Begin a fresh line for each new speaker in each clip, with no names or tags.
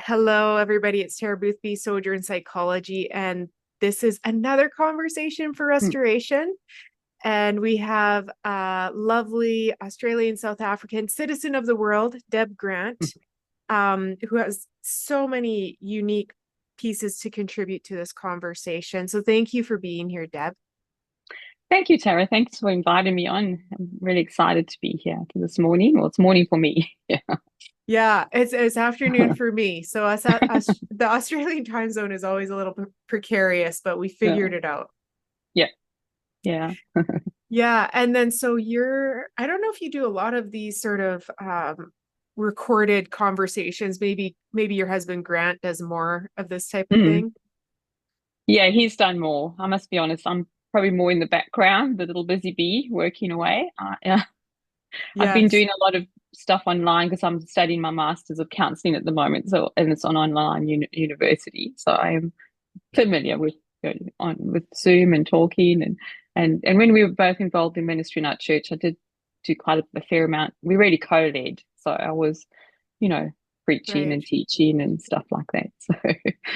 Hello, everybody. It's Tara Boothby, Sojourn Psychology, and this is another conversation for
Mm.
restoration. And we have a lovely Australian South African citizen of the world, Deb Grant, who has so many unique pieces to contribute to this conversation. So thank you for being here, Deb.
Thank you, Tara. Thanks for inviting me on. I'm really excited to be here this morning. Well, it's morning for me. Yeah.
Yeah, it's afternoon for me. So us the Australian time zone is always a little precarious, but we
Yeah.
figured it out.
Yeah. Yeah.
Yeah, and then so I don't know if you do a lot of these sort of recorded conversations. Maybe your husband Grant does more of this type of
Mm.
thing.
Yeah, he's done more. I must be honest. I'm probably more in the background, the little busy bee working away. Yeah. I've been
Yes.
doing a lot of stuff online because I'm studying my Masters of Counseling at the moment. So, and it's on online university. So I am familiar with with Zoom and talking and when we were both involved in ministry in our church, I did do quite a fair amount. We really co-led, so I was, you know, preaching
Right.
and teaching and stuff like that. So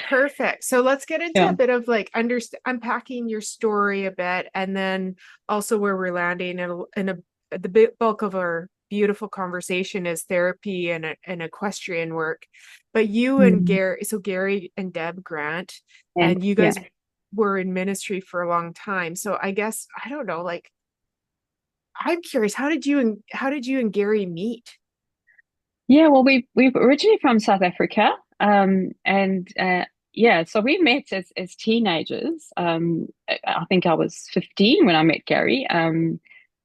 Perfect. So let's get into a
yeah.
bit of like unpacking your story a bit, and then also where we're landing the bulk of our beautiful conversation is therapy and equestrian work. But you and
Mm.
Gary and Deb Grant,
And
and you
yeah.
guys were in ministry for a long time. So I guess I don't know, like I'm curious, how did you and Gary meet?
Yeah, well, we're originally from South Africa, and yeah, so we met as teenagers. I think I was 15 when I met Gary,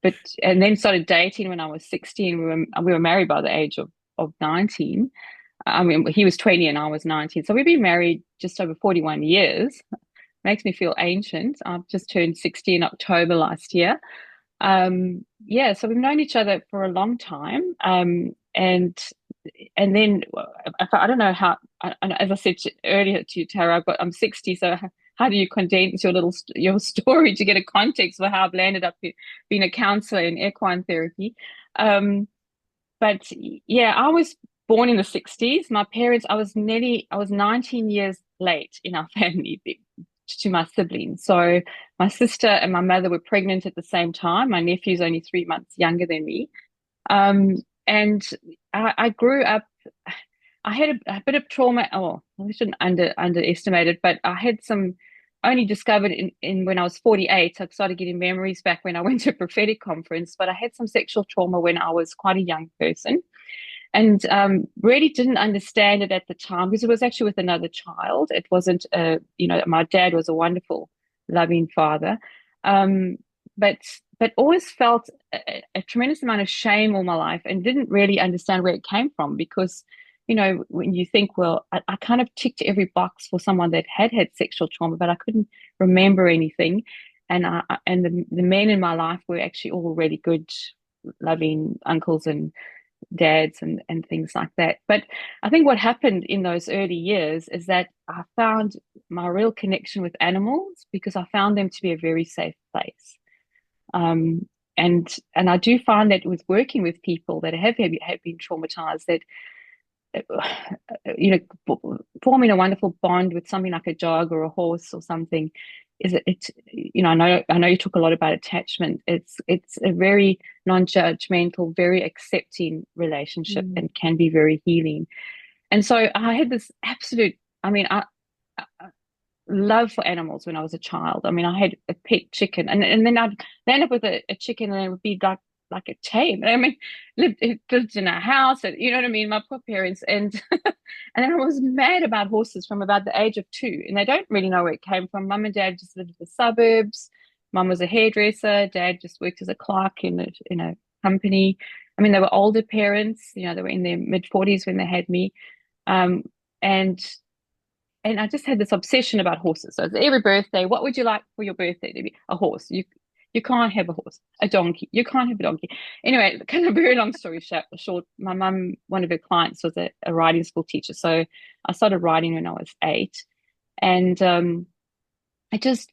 but and then started dating when I was 16. We were married by the age of 19. I mean, he was 20 and I was 19, so we've been married just over 41 years. Makes me feel ancient. I've just turned 60 in October last year. Yeah, so we've known each other for a long time. And then I don't know how. As I said earlier to you, Tara, I'm 60, so how do you condense your story to get a context for how I've landed up being a counselor in equine therapy? Um, but yeah, I was born in the 60s. My parents, I was 19 years late in our family to my siblings. So my sister and my mother were pregnant at the same time. My nephew's only 3 months younger than me. Um, and I grew up, I had a bit of trauma. Oh, I shouldn't underestimate it, but I had some only discovered in when I was 48. I started getting memories back when I went to a prophetic conference, but I had some sexual trauma when I was quite a young person and really didn't understand it at the time because it was actually with another child. It wasn't, my dad was a wonderful, loving father, um, but always felt a tremendous amount of shame all my life and didn't really understand where it came from because. When you think, well, I kind of ticked every box for someone that had sexual trauma, but I couldn't remember anything. And the men in my life were actually all really good, loving uncles and dads and things like that. But I think what happened in those early years is that I found my real connection with animals because I found them to be a very safe place. Um, and I do find that with working with people that have been traumatized, that forming a wonderful bond with something like a dog or a horse or something is I know you talk a lot about attachment. It's a very non-judgmental, very accepting relationship
Mm.
and can be very healing. And so I had this absolute, I mean, I love for animals when I was a child. I mean, I had a pet chicken, and then I'd land up with a chicken, and it would be like a tame. I mean, it lived in a house, and you know what I mean. My poor parents, and and then I was mad about horses from about the age of 2, and they don't really know where it came from. Mum and dad just lived in the suburbs. Mum was a hairdresser. Dad just worked as a clerk in a company. I mean, they were older parents. They were in their mid 40s when they had me. Um, and I just had this obsession about horses. So every birthday, what would you like for your birthday to be? A horse. You can't have a horse. A donkey. You can't have a donkey. Anyway, kind of very long story short, my mum, one of her clients was a riding school teacher. So I started riding when I was 8. And I just,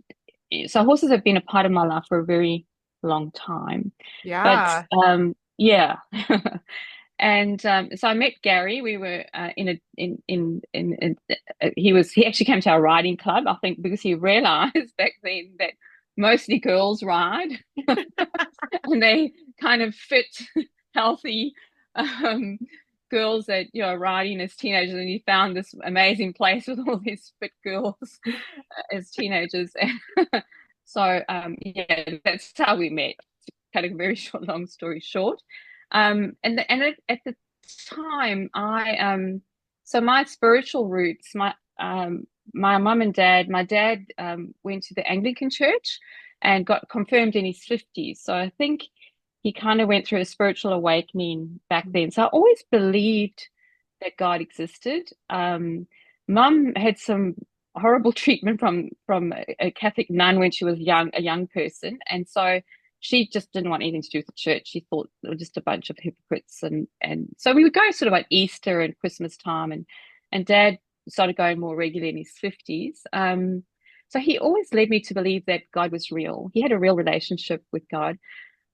so horses have been a part of my life for a very long time. But
Yeah.
yeah. And so I met Gary. We were he actually came to our riding club, I think, because he realized back then that mostly girls ride and they kind of fit, healthy um, girls that riding as teenagers, and he found this amazing place with all these fit girls as teenagers. So yeah, that's how we met. Cut a very long story short. At the time, so my spiritual roots, my mum and dad, my dad went to the Anglican church and got confirmed in his 50s. So I think he kind of went through a spiritual awakening back then. So I always believed that God existed. Mum had some horrible treatment from a Catholic nun when she was a young person, and so she just didn't want anything to do with the church. She thought they were just a bunch of hypocrites, and so we would go sort of like Easter and Christmas time, and Dad started going more regularly in his 50s. So he always led me to believe that God was real. He had a real relationship with God.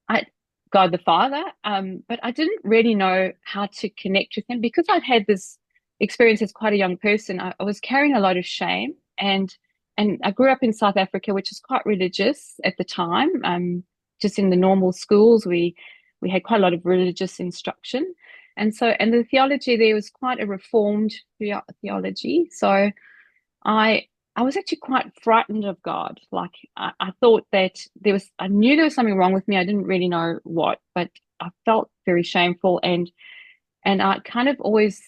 I God the Father, but I didn't really know how to connect with him because I'd had this experience as quite a young person. I was carrying a lot of shame, and I grew up in South Africa, which is quite religious at the time. Just in the normal schools, we had quite a lot of religious instruction, and the theology there was quite a reformed theology. So I I was actually quite frightened of God. Like I thought that I knew there was something wrong with me. I didn't really know what, but I felt very shameful, and I kind of always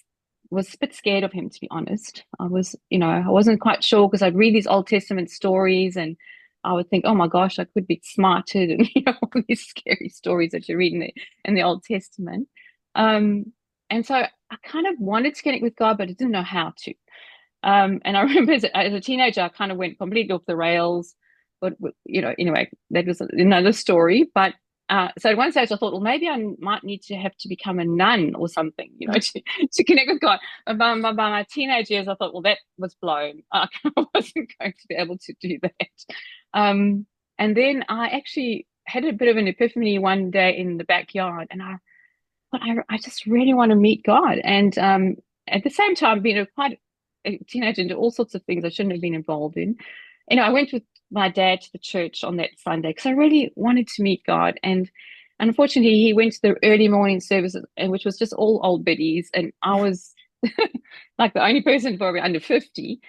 was a bit scared of him, to be honest. I wasn't quite sure because I'd read these Old Testament stories and I would think, oh my gosh, I could be smarted, and all these scary stories that you read in the Old Testament. And so I kind of wanted to connect with God, but I didn't know how to. And I remember as a teenager, I kind of went completely off the rails. But anyway, that was another story. But so at one stage, I thought, well, maybe I might need to have to become a nun or something, to connect with God. And by my teenage years, I thought, well, that was blown. I wasn't going to be able to do that. And then I actually had a bit of an epiphany one day in the backyard, and I just really want to meet God. And at the same time, being quite a teenager into all sorts of things I shouldn't have been involved in. I went with my dad to the church on that Sunday because I really wanted to meet God. And unfortunately, he went to the early morning services, which was just all old biddies. And I was like the only person probably under 50,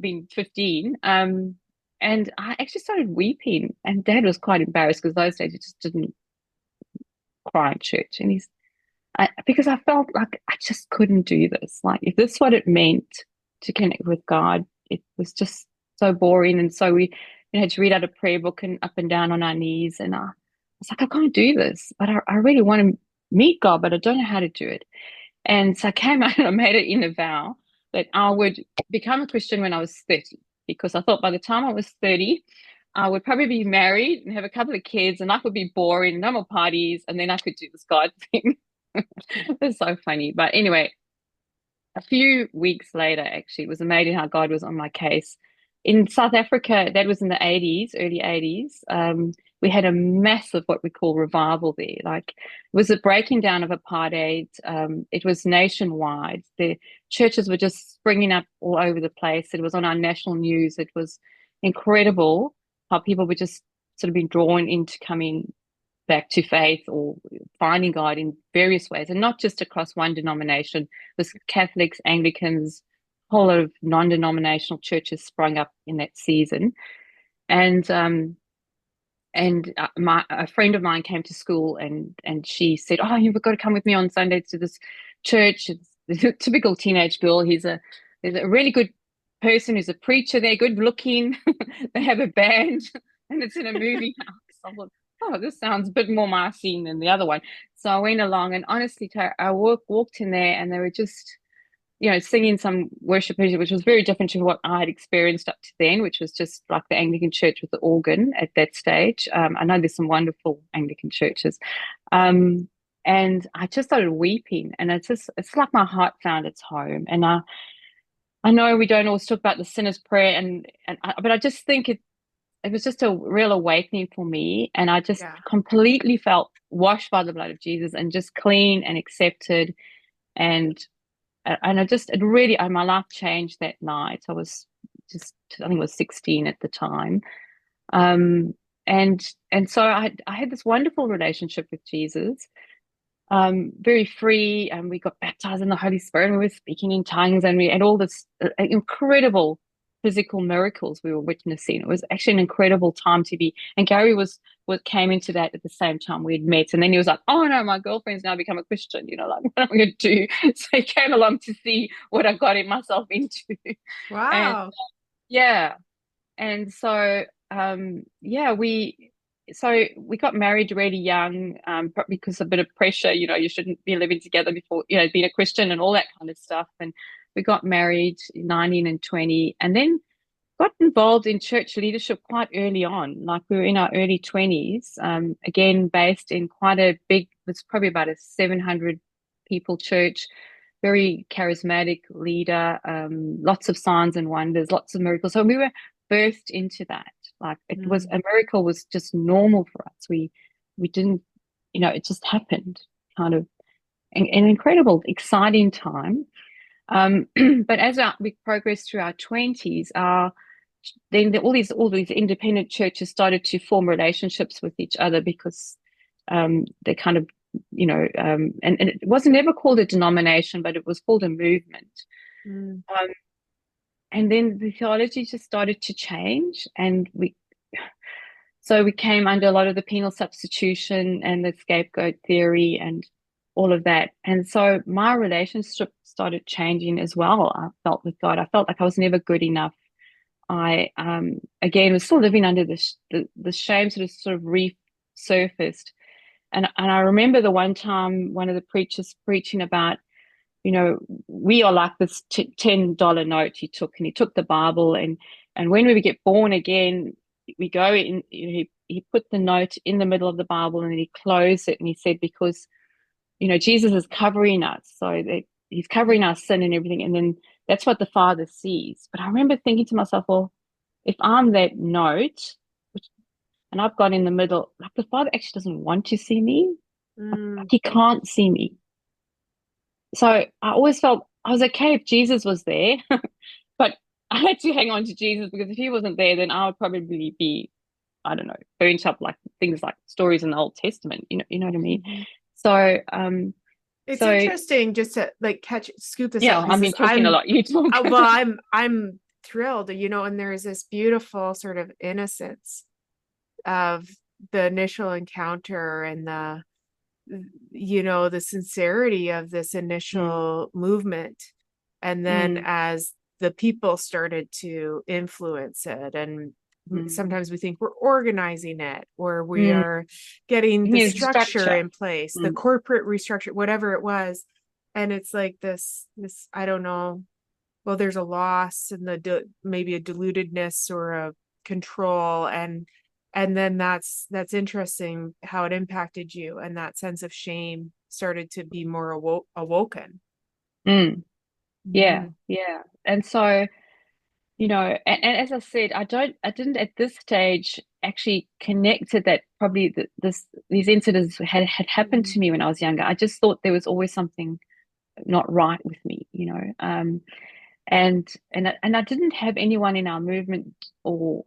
being 15. And I actually started weeping. And Dad was quite embarrassed because those days he just didn't cry in church. And because I felt like I just couldn't do this. Like, if this is what it meant to connect with God, it was just so boring. And so we had to read out a prayer book and up and down on our knees. And I was like, I can't do this, but I really want to meet God, but I don't know how to do it. And so I came out and I made it in a vow that I would become a Christian when I was 30, because I thought by the time I was 30, I would probably be married and have a couple of kids, and life would be boring, no more parties, and then I could do this God thing. It's so funny. But anyway, a few weeks later, actually, it was amazing how God was on my case. In South Africa, that was in the 80s, early 80s. We had a massive, what we call, revival there. Like, it was a breaking down of apartheid. It was nationwide. The churches were just springing up all over the place. It was on our national news. It was incredible how people were just sort of being drawn into coming back to faith or finding God in various ways, and not just across one denomination. It was Catholics, Anglicans, a whole lot of non-denominational churches sprung up in that season. And a friend of mine came to school, and she said, "Oh, you've got to come with me on Sundays to this church. It's a typical teenage girl. He's a really good person who's a preacher. They're good looking. They have a band, and it's in a movie house." I thought, oh, this sounds a bit more my scene than the other one. So I went along, and honestly, I walked in there, and they were just, singing some worship music, which was very different to what I had experienced up to then, which was just like the Anglican church with the organ at that stage. I know there's some wonderful Anglican churches. And I just started weeping, and it's like my heart found its home. And I know we don't always talk about the sinner's prayer, but I just think it was just a real awakening for me, and I just
Yeah.
completely felt washed by the blood of Jesus and just clean and accepted. And I just, it really, my life changed that night. I was just, I think I was 16 at the time. Um, and so I had this wonderful relationship with Jesus, very free, and we got baptized in the Holy Spirit, and we were speaking in tongues, and we had all this incredible physical miracles we were witnessing. It was actually an incredible time to be. And Gary came into that at the same time we'd met, and then he was like, "Oh no, my girlfriend's now become a Christian. You know, like what am I going to do?" So he came along to see what I got myself into, and
Wow.
yeah, and so yeah, we got married really young, because a bit of pressure, you shouldn't be living together before, being a Christian and all that kind of stuff. And we got married 19 and 20, and then got involved in church leadership quite early on. Like we were in our early 20s, again, based in quite a big, it's probably about a 700 people church, very charismatic leader, lots of signs and wonders, lots of miracles. So we were birthed into that. Like it was, a miracle was just normal for us. We didn't, it just happened, kind of an incredible, exciting time. But as we progressed through our 20s, then all these independent churches started to form relationships with each other, because they kind of, and it wasn't ever called a denomination, but it was called a movement.
Mm.
And then the theology just started to change, and so we came under a lot of the penal substitution and the scapegoat theory and all of that. And so my relationship started changing as well. I felt with God. I felt like I was never good enough. I again was still living under the shame sort of resurfaced. And I remember the one time one of the preachers preaching about, we are like this $10 note he took, and he took the Bible, and when we get born again, we go in, he put the note in the middle of the Bible, and then he closed it, and he said, because Jesus is covering us, so that he's covering our sin and everything, and then that's what the Father sees. But I remember thinking to myself, well, if I'm that note, and I've got in the middle, like the Father actually doesn't want to see me, like
Mm.
he can't see me. So I always felt I was okay if Jesus was there, but I had to hang on to Jesus, because if he wasn't there, then I would probably be, I don't know, burnt up like things like stories in the Old Testament. You know what I mean?
Mhm.
So
It's
so
interesting just to like scoop this
yeah,
up
I've
because
been talking a lot. You talk.
well, I'm thrilled, and there's this beautiful sort of innocence of the initial encounter and the sincerity of this
Mm,
initial movement. And then
mm,
as the people started to influence it, and
mm,
sometimes we think we're organizing it, or we
mm.
are getting the
Here's
structure
structure.
in place, the
Mm,
corporate restructure, whatever it was. And it's like this, I don't know. Well, there's a loss and maybe a dilutedness or a control, and then that's interesting how it impacted you, and that sense of shame started to be more awoken.
mm. Yeah,
Mhm.
yeah. And so, and as I said, I didn't at this stage actually connect to that. Probably these incidents had happened
Mhm.
to me when I was younger. I just thought there was always something not right with me, and I didn't have anyone in our movement or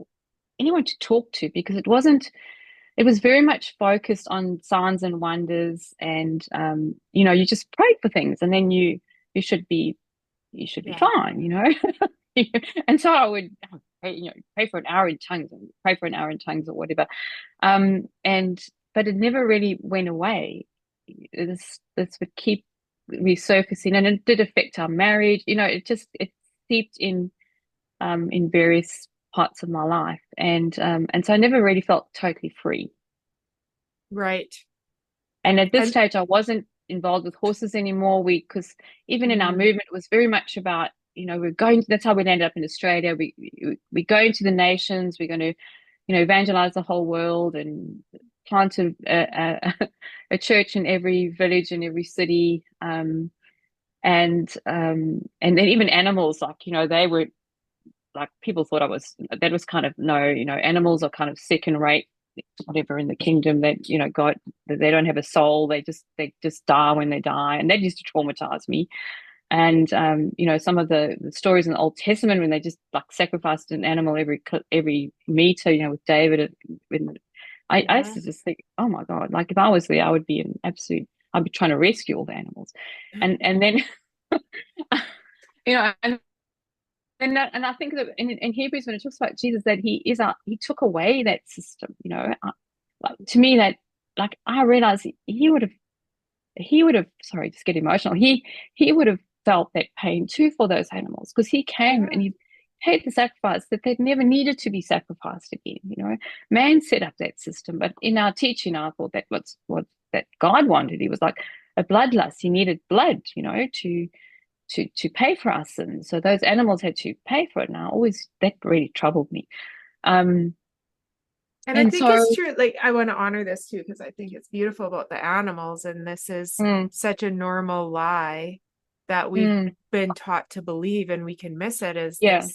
anyone to talk to, because it was very much focused on signs and wonders, and you just prayed for things, and then you should be
Yeah.
fine. And so I would pray for an hour in tongues, and pray for an hour in tongues or whatever. And but it never really went away. This would keep resurfacing, and it did affect our marriage. It seeped in various parts of my life, and so I never really felt totally free.
Right.
And at this
And
stage, I wasn't involved with horses anymore. Because even in our
mm,
movement, it was very much about, we're going. That's how we ended up in Australia. We go into the nations. We're going to, evangelize the whole world and plant a church in every village in every city. And then even animals, like they were like people thought that was kind of, no, animals are kind of second rate, whatever, in the kingdom, that, God, that they don't have a soul. They just die when they die. And that used to traumatize me. And some of the stories in the Old Testament, when they just like sacrificed an animal every meter, with David. I used
Yeah.
to just think, oh my God, like if I was there, I would be I'd be trying to rescue all the animals. And then and and I think that in Hebrews, when it talks about Jesus, that he took away that system. Like, to me, that, like, I realized he would have, sorry, just get emotional. He would have felt that pain too for those animals, because he came
Yeah.
and he paid the sacrifice that they'd never needed to be sacrificed again. Man set up that system, but in our teaching, I thought that was what that God wanted. He was like a bloodlust. He needed blood, to pay for our sins. So those animals had to pay for it. Now, always that really troubled me. Um,
And I
and
think
so,
it's true. Like, I want to honor this too, because I think it's beautiful about the animals. And this is
mm,
such a normal lie that we've
mm,
been taught to believe, and we can miss it, is
yeah,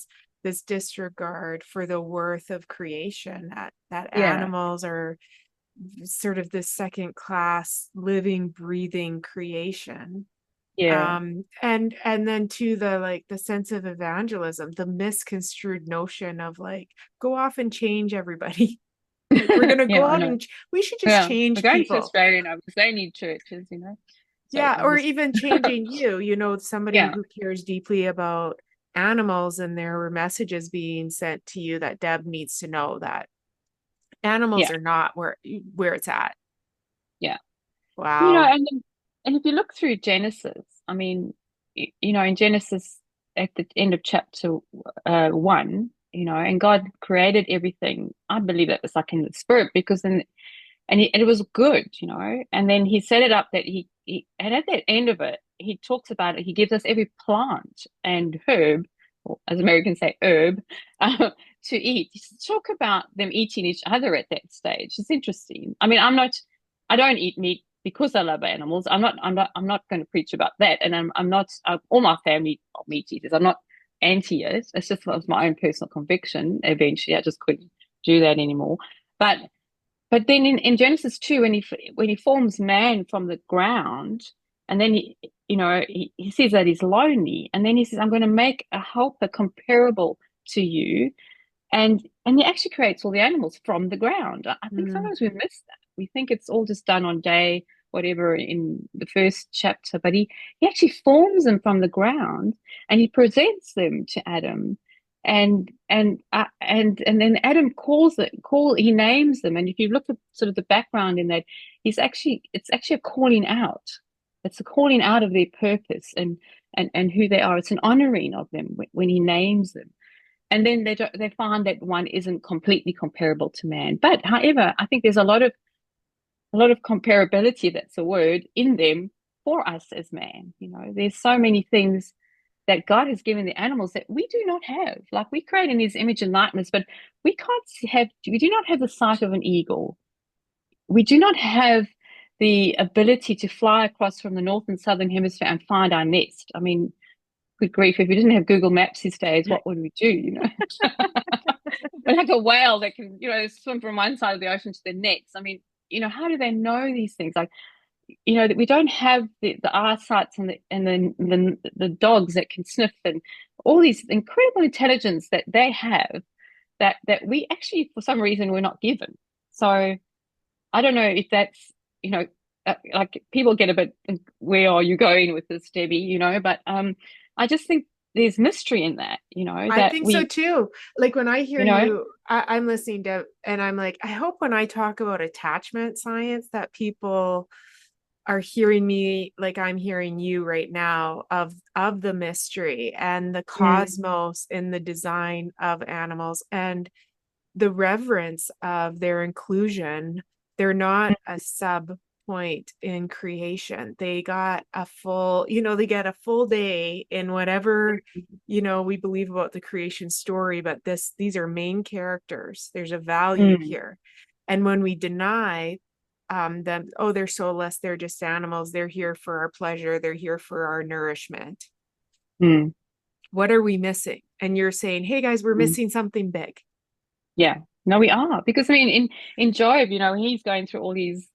this disregard for the worth of creation, that
yeah,
animals are sort of this second class living, breathing creation.
yeah,
And then to the, like, the sense of evangelism, the misconstrued notion of, like, go off and change everybody. Like, we're gonna
yeah,
go
I
out
know.
and we should just
Yeah, we're
change
going to
people.
Australia now because they need churches. So
Yeah,
I'm
or
just,
even changing you, somebody
yeah,
who cares deeply about animals, and there were messages being sent to you that Deb needs to know that animals
yeah,
are not where it's at.
yeah.
Wow.
And if you look through Genesis, I mean, in Genesis, at the end of chapter 1, and God created everything. I believe that was like in the spirit, because then, and it was good, and then he set it up that and at the end of it, he talks about it. He gives us every plant and herb, or as Americans say, herb, to eat. Talk about them eating each other at that stage. It's interesting. I mean, I don't eat meat because I love animals. I'm not going to preach about that. And I'm not, all my family are meat eaters. I'm not anti it. It's just was my own personal conviction. Eventually, I just couldn't do that anymore. But then in Genesis 2, when he forms man from the ground, and then he says that he's lonely, and then he says, I'm going to make a helper comparable to you, and he actually creates all the animals from the ground. I think
Mm.
sometimes we miss that. We think it's all just done on day whatever in the first chapter, but he actually forms them from the ground, and he presents them to Adam, and then Adam he names them. And if you look at sort of the background in that, it's actually a calling out. It's a calling out of their purpose and who they are. It's an honoring of them when he names them. And then they find that one isn't completely comparable to man. But however, I think there's a lot of comparability, if that's a word, in them for us as man. There's so many things that God has given the animals that we do not have. Like, we create in his image and likeness, but we do not have the sight of an eagle. We do not have the ability to fly across from the north and southern hemisphere and find our nest. I mean, good grief, if we didn't have Google Maps these days, what would we do? But like a whale that can, swim from one side of the ocean to the next. I mean, how do they know these things? Like, that we don't have the eyesights and the dogs that can sniff, and all these incredible intelligence that they have, that we actually, for some reason, we're not given. So I don't know if that's, like, people get a bit, where are you going with this, Debbie? But I just think there's mystery in that,
I
that
think so
we,
too. Like, when I hear
you know,
you, I'm listening to, and I'm like, I hope when I talk about attachment science that people are hearing me like I'm hearing you right now, of the mystery and the
mm,
cosmos in the design of animals, and the reverence of their inclusion. They're not a sub point in creation. They got a full, they get a full day in whatever, we believe about the creation story, but these are main characters. There's a value
mm,
here. And when we deny them, oh, they're soulless, they're just animals, they're here for our pleasure, they're here for our nourishment.
mm.
what are we missing? And you're saying, hey guys, we're
Mm.
missing something big.
Yeah, no, we are, because I mean, in Job, he's going through all these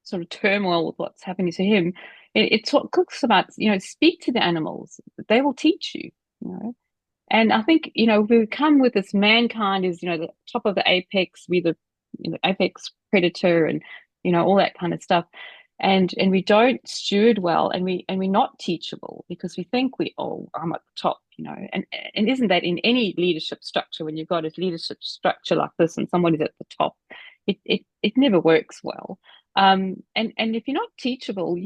sort of turmoil with what's happening to him. It's what cooks about, speak to the animals; they will teach you. You know, and I think we come with this mankind is the top of the apex, we the apex predator, and all that kind of stuff, and we don't steward well, and we're not teachable because we think I'm at the top, and isn't that in any leadership structure? When you've got a leadership structure like this and somebody's at the top, it never works well. And if you're not teachable,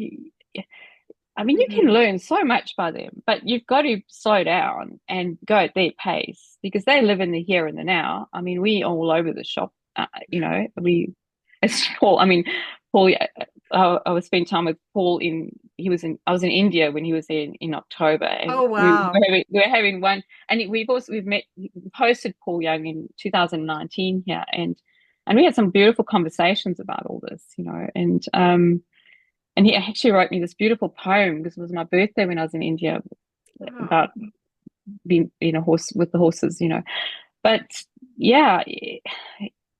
I mean, you can
Mhm.
learn so much by them, but you've got to slow down and go at their pace because they live in the here and the now. I mean, we all over the shop, it's Paul. I mean, Paul, I was spending time with Paul I was in India when he was there in October, and
Oh, wow.
we were having one, and we've met, we hosted Paul Young in 2019 here, and we had some beautiful conversations about all this, and he actually wrote me this beautiful poem because it was my birthday when I was in India
Oh.
about being a horse with the horses, But yeah,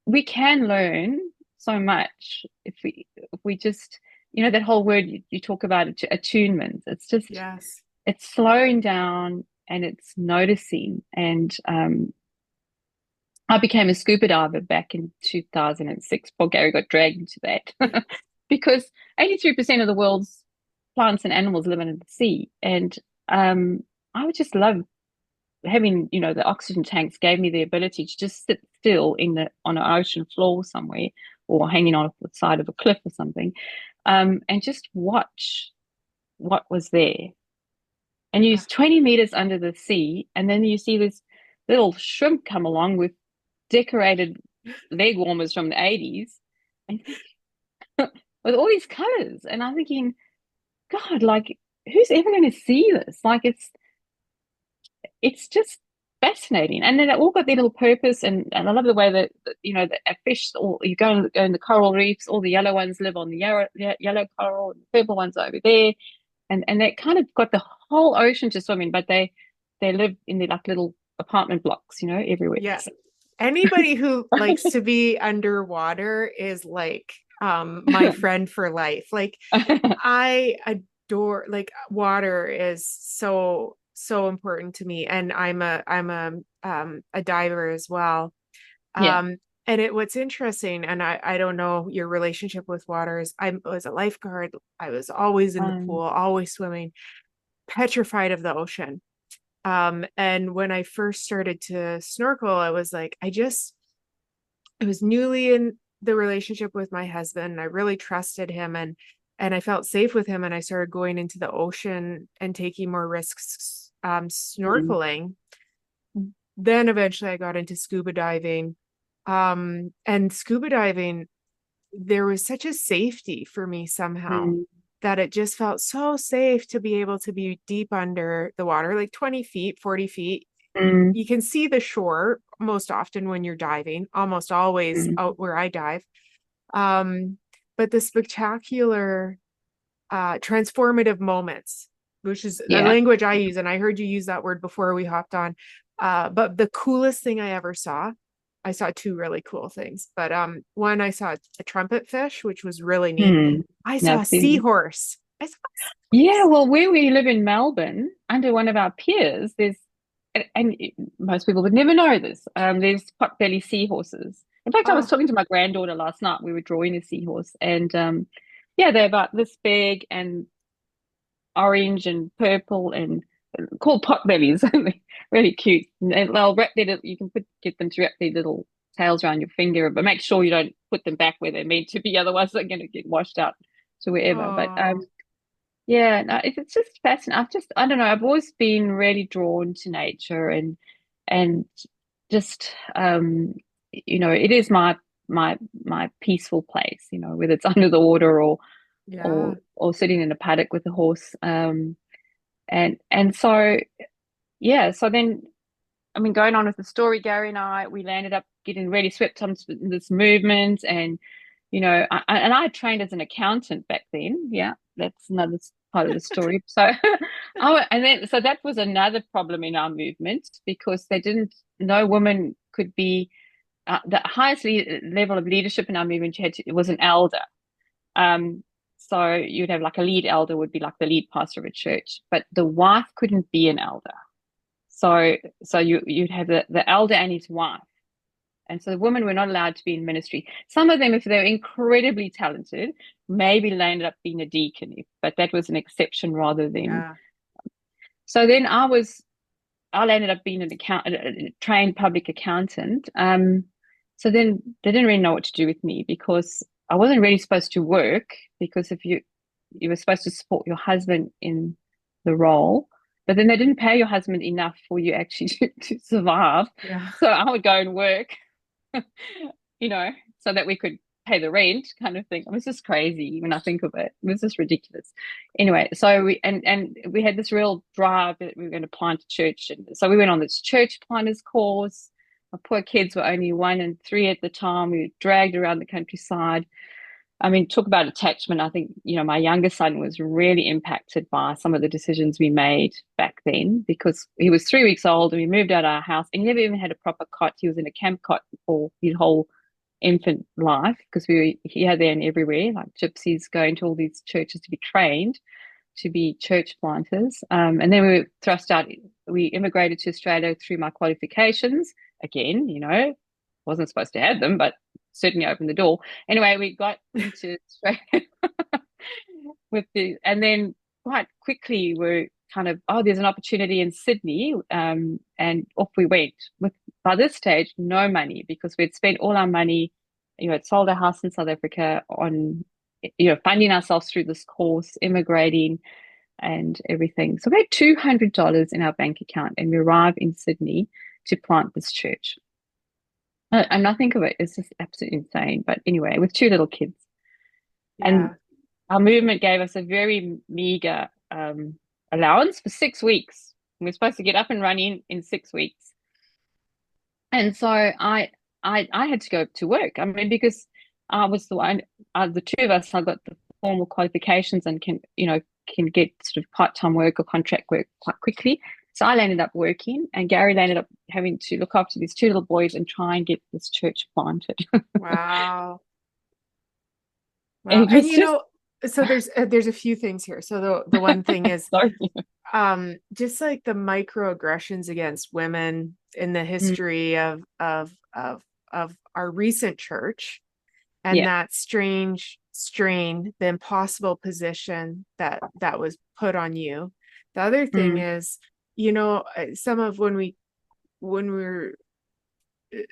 we can learn so much if we just that whole word you talk about, attunement.
Yes.
It's slowing down and it's noticing. And I became a scuba diver back in 2006. Poor Gary got dragged into that because 83% of the world's plants and animals live in the sea. And I would just love having, the oxygen tanks gave me the ability to just sit still on an ocean floor somewhere or hanging on the side of a cliff or something, and just watch what was there. And you're 20 meters under the sea, and then you see this little shrimp come along with decorated leg warmers from the 80s, and with all these colors. And I'm thinking, God, like, who's ever going to see this? Like, it's just fascinating. And then they all got their little purpose. And I love the way that the fish, or you go in the coral reefs, all the yellow ones live on the yellow coral, and the purple ones over there. And they kind of got the whole ocean to swim in, but they live in the like little apartment blocks, everywhere.
Yeah. Anybody who likes to be underwater is like my friend for life. Like I adore, like, water is so important to me, and I'm a diver as well.
Yeah.
And what's interesting, and I don't know your relationship with water, is I was a lifeguard. I was always in the pool,
Um,
always swimming, petrified of the ocean. And when I first started to snorkel, I was like, I was newly in the relationship with my husband. I really trusted him, and I felt safe with him. And I started going into the ocean and taking more risks,
mm,
snorkeling. Then eventually I got into scuba diving. And scuba diving, there was such a safety for me somehow
mm,
that it just felt so safe to be able to be deep under the water, like 20 feet, 40 feet.
mm,
You can see the shore most often when you're diving, almost always
mm.
out where I dive. Um, but the spectacular, transformative moments, which is the
Yeah.
language I use, and I heard you use that word before we hopped on. But the coolest thing I ever saw, I saw two really cool things. But one, I saw a trumpet fish, which was really neat.
Hmm.
I
No,
saw
I've
a
seen them.
seahorse. I saw a
Yeah,
seahorse.
well, where we live in Melbourne, under one of our piers, most people would never know this. There's potbelly seahorses. In fact, I was
Oh,
talking to my granddaughter last night. We were drawing a seahorse, and yeah, they're about this big and orange and purple and called potbellies. Really cute. And they'll wrap you can get them to wrap their little tails around your finger, but make sure you don't put them back where they're meant to be, otherwise they're going to get washed out to wherever. But
oh,
yeah, no, it's just fascinating. I don't know, I've always been really drawn to nature, and just it is my peaceful place, whether it's under the water or
yeah.
or sitting in a paddock with a horse. And so yeah, so then I mean, going on with the story, Gary and we landed up getting really swept on this movement, and I trained as an accountant back then. Yeah, that's another part of the story. So Oh, and then so that was another problem in our movement because no woman could be the highest level of leadership in our movement. It was an elder. Um, so you'd have like a lead elder would be like the lead pastor of a church, but the wife couldn't be an elder. So you'd have the elder and his wife. And so the women were not allowed to be in ministry. Some of them, if they were incredibly talented, maybe they ended up being a deacon, but that was an exception rather than.
Yeah.
So then I ended up being a trained public accountant. So then they didn't really know what to do with me because I wasn't really supposed to work because if you were supposed to support your husband in the role, but then they didn't pay your husband enough for you actually to survive.
Yeah.
So I would go and work, so that we could pay the rent kind of thing. It was just crazy when I think of it. It was just ridiculous. Anyway, so we had this real drive that we were going to plant a church. And so we went on this church planters course. My poor kids were only 1 and 3 at the time. We were dragged around the countryside. I mean, talk about attachment. I think, my younger son was really impacted by some of the decisions we made back then because he was 3 weeks old and we moved out of our house and he never even had a proper cot. He was in a camp cot for his whole infant life because we were here, there, and everywhere, like gypsies going to all these churches to be trained to be church planters. And then we were thrust out. We immigrated to Australia through my qualifications. Again, wasn't supposed to have them, but certainly opened the door. Anyway, we got into Australia and then quite quickly we're kind of, there's an opportunity in Sydney, and off we went with, by this stage, no money because we'd spent all our money, had sold a house in South Africa on, funding ourselves through this course, immigrating and everything. So we had $200 in our bank account and we arrived in Sydney to plant this church. And I think of it, it's just absolutely insane. But anyway, with 2 little kids.
Yeah.
And our movement gave us a very meager allowance for 6 weeks. We were supposed to get up and running in 6 weeks. And so I had to go to work. I mean, because I was the one, the 2 of us, I got the formal qualifications and can get sort of part-time work or contract work quite quickly. So I ended up working and Gary ended up having to look after these 2 little boys and try and get this church planted.
Wow. Wow.
It
And
was just
so there's a few things here. So the one thing is
sorry.
just like the microaggressions against women in the history of our recent church and
Yeah.
that strange strain, the impossible position that was put on you. The other thing is, some of when we're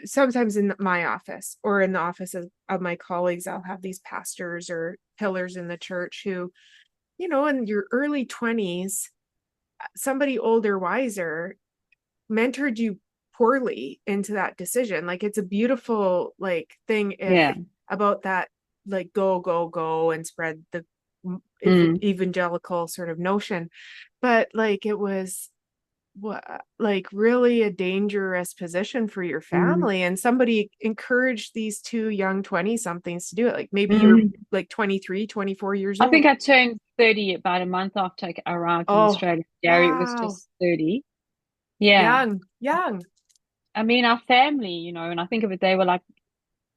sometimes in my office or in the office of my colleagues, I'll have these pastors or pillars in the church who, in your early 20s, somebody older, wiser mentored you poorly into that decision. Like it's a beautiful thing about that, like go and spread the evangelical sort of notion. But it was really a dangerous position for your family, and somebody encouraged these 2 young 20 somethings to do it. Like maybe you're 23, 24 years
I
old.
think I turned 30 about a month after I arrived in Australia. Gary was just 30. Yeah.
Young.
I mean, our family, and I think of it, they were like,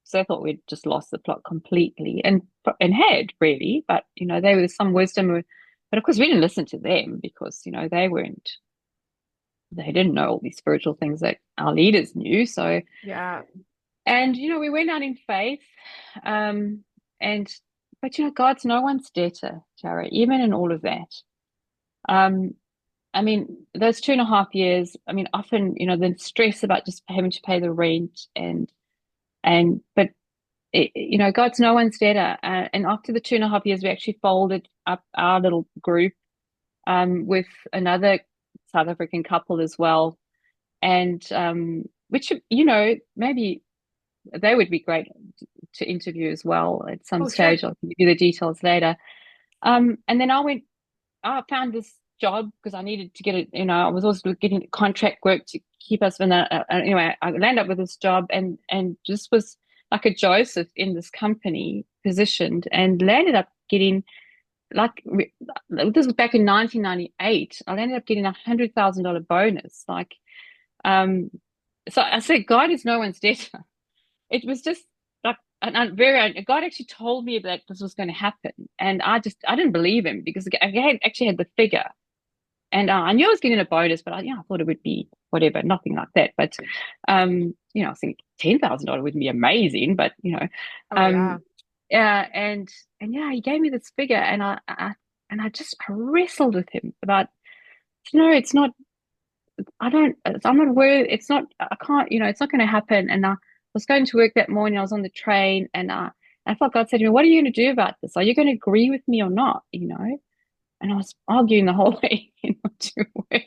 so I thought we'd just lost the plot completely and had really, but they were some wisdom, but of course we didn't listen to them because they didn't know all these spiritual things that our leaders knew. So
Yeah.
and we went out in faith, but God's no one's debtor, Tara, even in all of that. I mean, those 2.5 years, I mean, often, the stress about just having to pay the rent but God's no one's debtor. And after the 2.5 years, we actually folded up our little group with another South African couple as well. And which, maybe they would be great to interview as well at some stage.
Sure.
I'll give you the details later. And then I found this job because I needed to get it, I was also getting contract work to keep us in anyway, I landed up with this job and just was like a Joseph in this company positioned and landed up getting this was back in 1998. I ended up getting $100,000 bonus. Um, so I said, God is no one's debtor. It was just like, God actually told me that this was going to happen. And I didn't believe him because I actually had the figure. And I knew I was getting a bonus, but I thought it would be whatever, nothing like that. But, I was thinking $10,000 would be amazing, but,
Oh yeah.
um, yeah. And yeah, he gave me this figure and I just wrestled with him about, no, it's not, I'm not worth, it's not, I can't, it's not going to happen. And I was going to work that morning. I was on the train and I felt God said to me, what are you going to do about this? Are you going to agree with me or not? And I was arguing the whole way to work.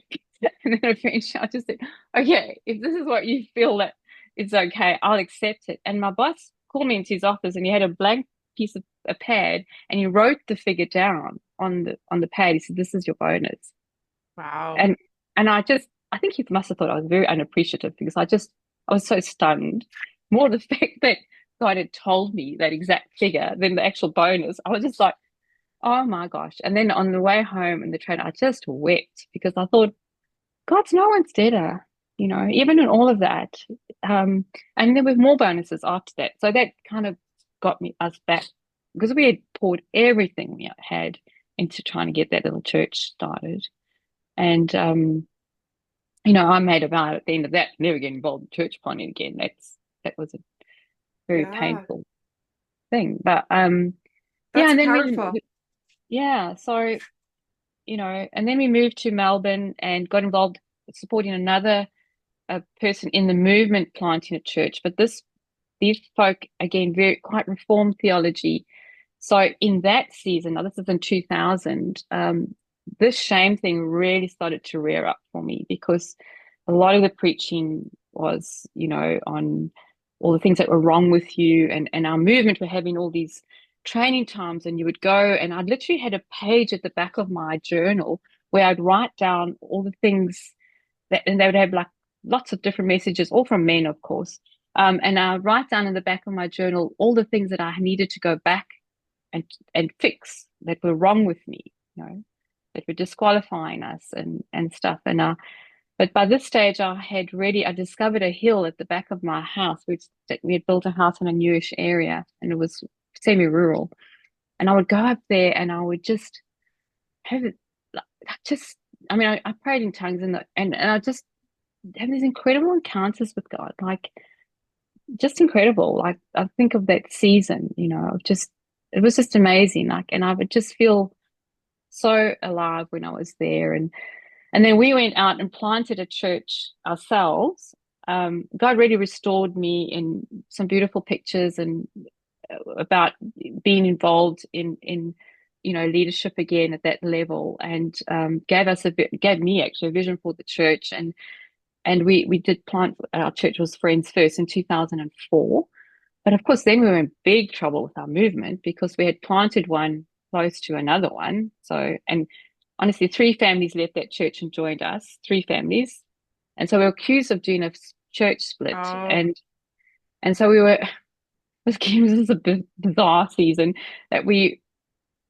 And then eventually I just said, okay, if this is what you feel that it's okay, I'll accept it. And my boss called me into his office and he had a blank piece of a pad and he wrote the figure down on the pad. He said, this is your bonus.
Wow.
And I think he must have thought I was very unappreciative because I was so stunned. More the fact that God had told me that exact figure than the actual bonus. I was just like, oh my gosh. And then on the way home in the train, I just wept because I thought, God's no one's debtor, even in all of that. And there were more bonuses after that. So that kind of got us back because we had poured everything we had into trying to get that little church started. And, I made a vow at the end of that, never get involved in church planning again. That was a very
Yeah.
painful thing. But, yeah,
That's
and then
powerful.
yeah, so and then we moved to Melbourne and got involved supporting another person in the movement planting a church. But these folk, again, very quite reformed theology. So in that season, now this is in 2000, this shame thing really started to rear up for me because a lot of the preaching was, on all the things that were wrong with you. And our movement were having all these training times and you would go and I literally had a page at the back of my journal where I'd write down all the things and they would have like lots of different messages, all from men, of course. And I write down in the back of my journal all the things that I needed to go back and fix that were wrong with me, that were disqualifying us and stuff. But by this stage, I discovered a hill at the back of my house. We had built a house in a newish area and it was semi-rural. And I would go up there and I would just have it, just, I mean, I prayed in tongues and I just have these incredible encounters with God, like just incredible. Like I think of that season, it was just amazing. Like, and I would just feel so alive when I was there. And then we went out and planted a church ourselves. God really restored me in some beautiful pictures and about being involved in leadership again at that level, and gave me actually a vision for the church, and we did plant. Our church was Friends First in 2004, but of course then we were in big trouble with our movement because we had planted one close to another one. So, and honestly, three families left that church and joined us, three families. And so we were accused of doing a church split.
Oh,
And so this was a bizarre season that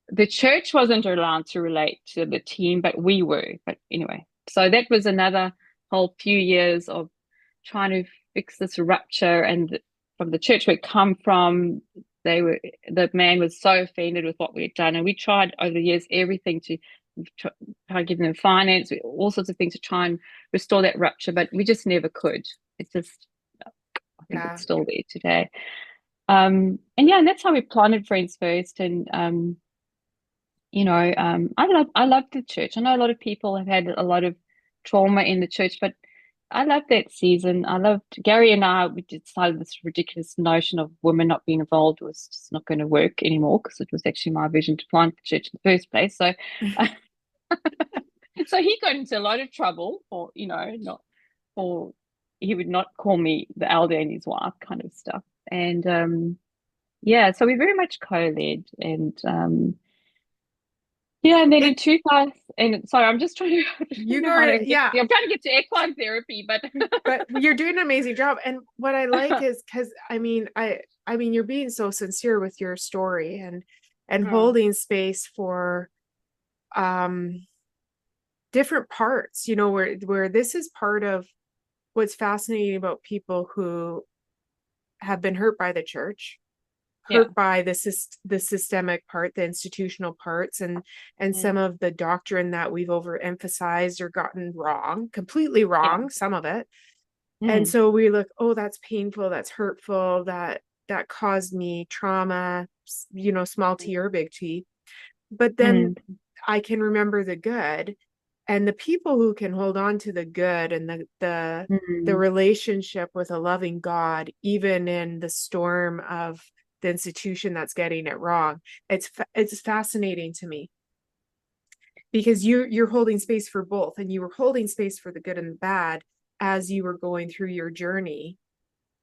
the church wasn't allowed to relate to the team, but we were. But anyway, so that was another whole few years of trying to fix this rupture. And from the church we come from, the man was so offended with what we had done. And we tried over the years everything to try to give them finance, all sorts of things to try and restore that rupture, but we just never could. It's just, I think
yeah.
it's still there today. And yeah, and that's how we planted Friends First. And I love the church. I know a lot of people have had a lot of trauma in the church, but I loved that season. I loved Gary and we decided this ridiculous notion of women not being involved was just not going to work anymore because it was actually my vision to plant the church in the first place. So, so he got into a lot of trouble for, not for, he would not call me the elder and his wife kind of stuff. And yeah, so we very much co-led and yeah, and then in
It
2000, and sorry, I'm just trying to, I don't
you
know how
go
to
to yeah,
I'm trying to get to equine therapy, but
but you're doing an amazing job. And what I like is because I mean you're being so sincere with your story, and and holding space for different parts, you know, where this is part of what's fascinating about people who have been hurt by the church, hurt by the systemic part, the institutional parts, and some of the doctrine that we've overemphasized or gotten wrong, completely wrong, some of it. And so we look, oh, that's painful, that's hurtful, that caused me trauma, you know, small t or big T. But then I can remember the good, and the people who can hold on to the good and the relationship with a loving God, even in the storm of the institution that's getting it wrong. It's fascinating to me, because you're holding space for both, and you were holding space for the good and the bad as you were going through your journey.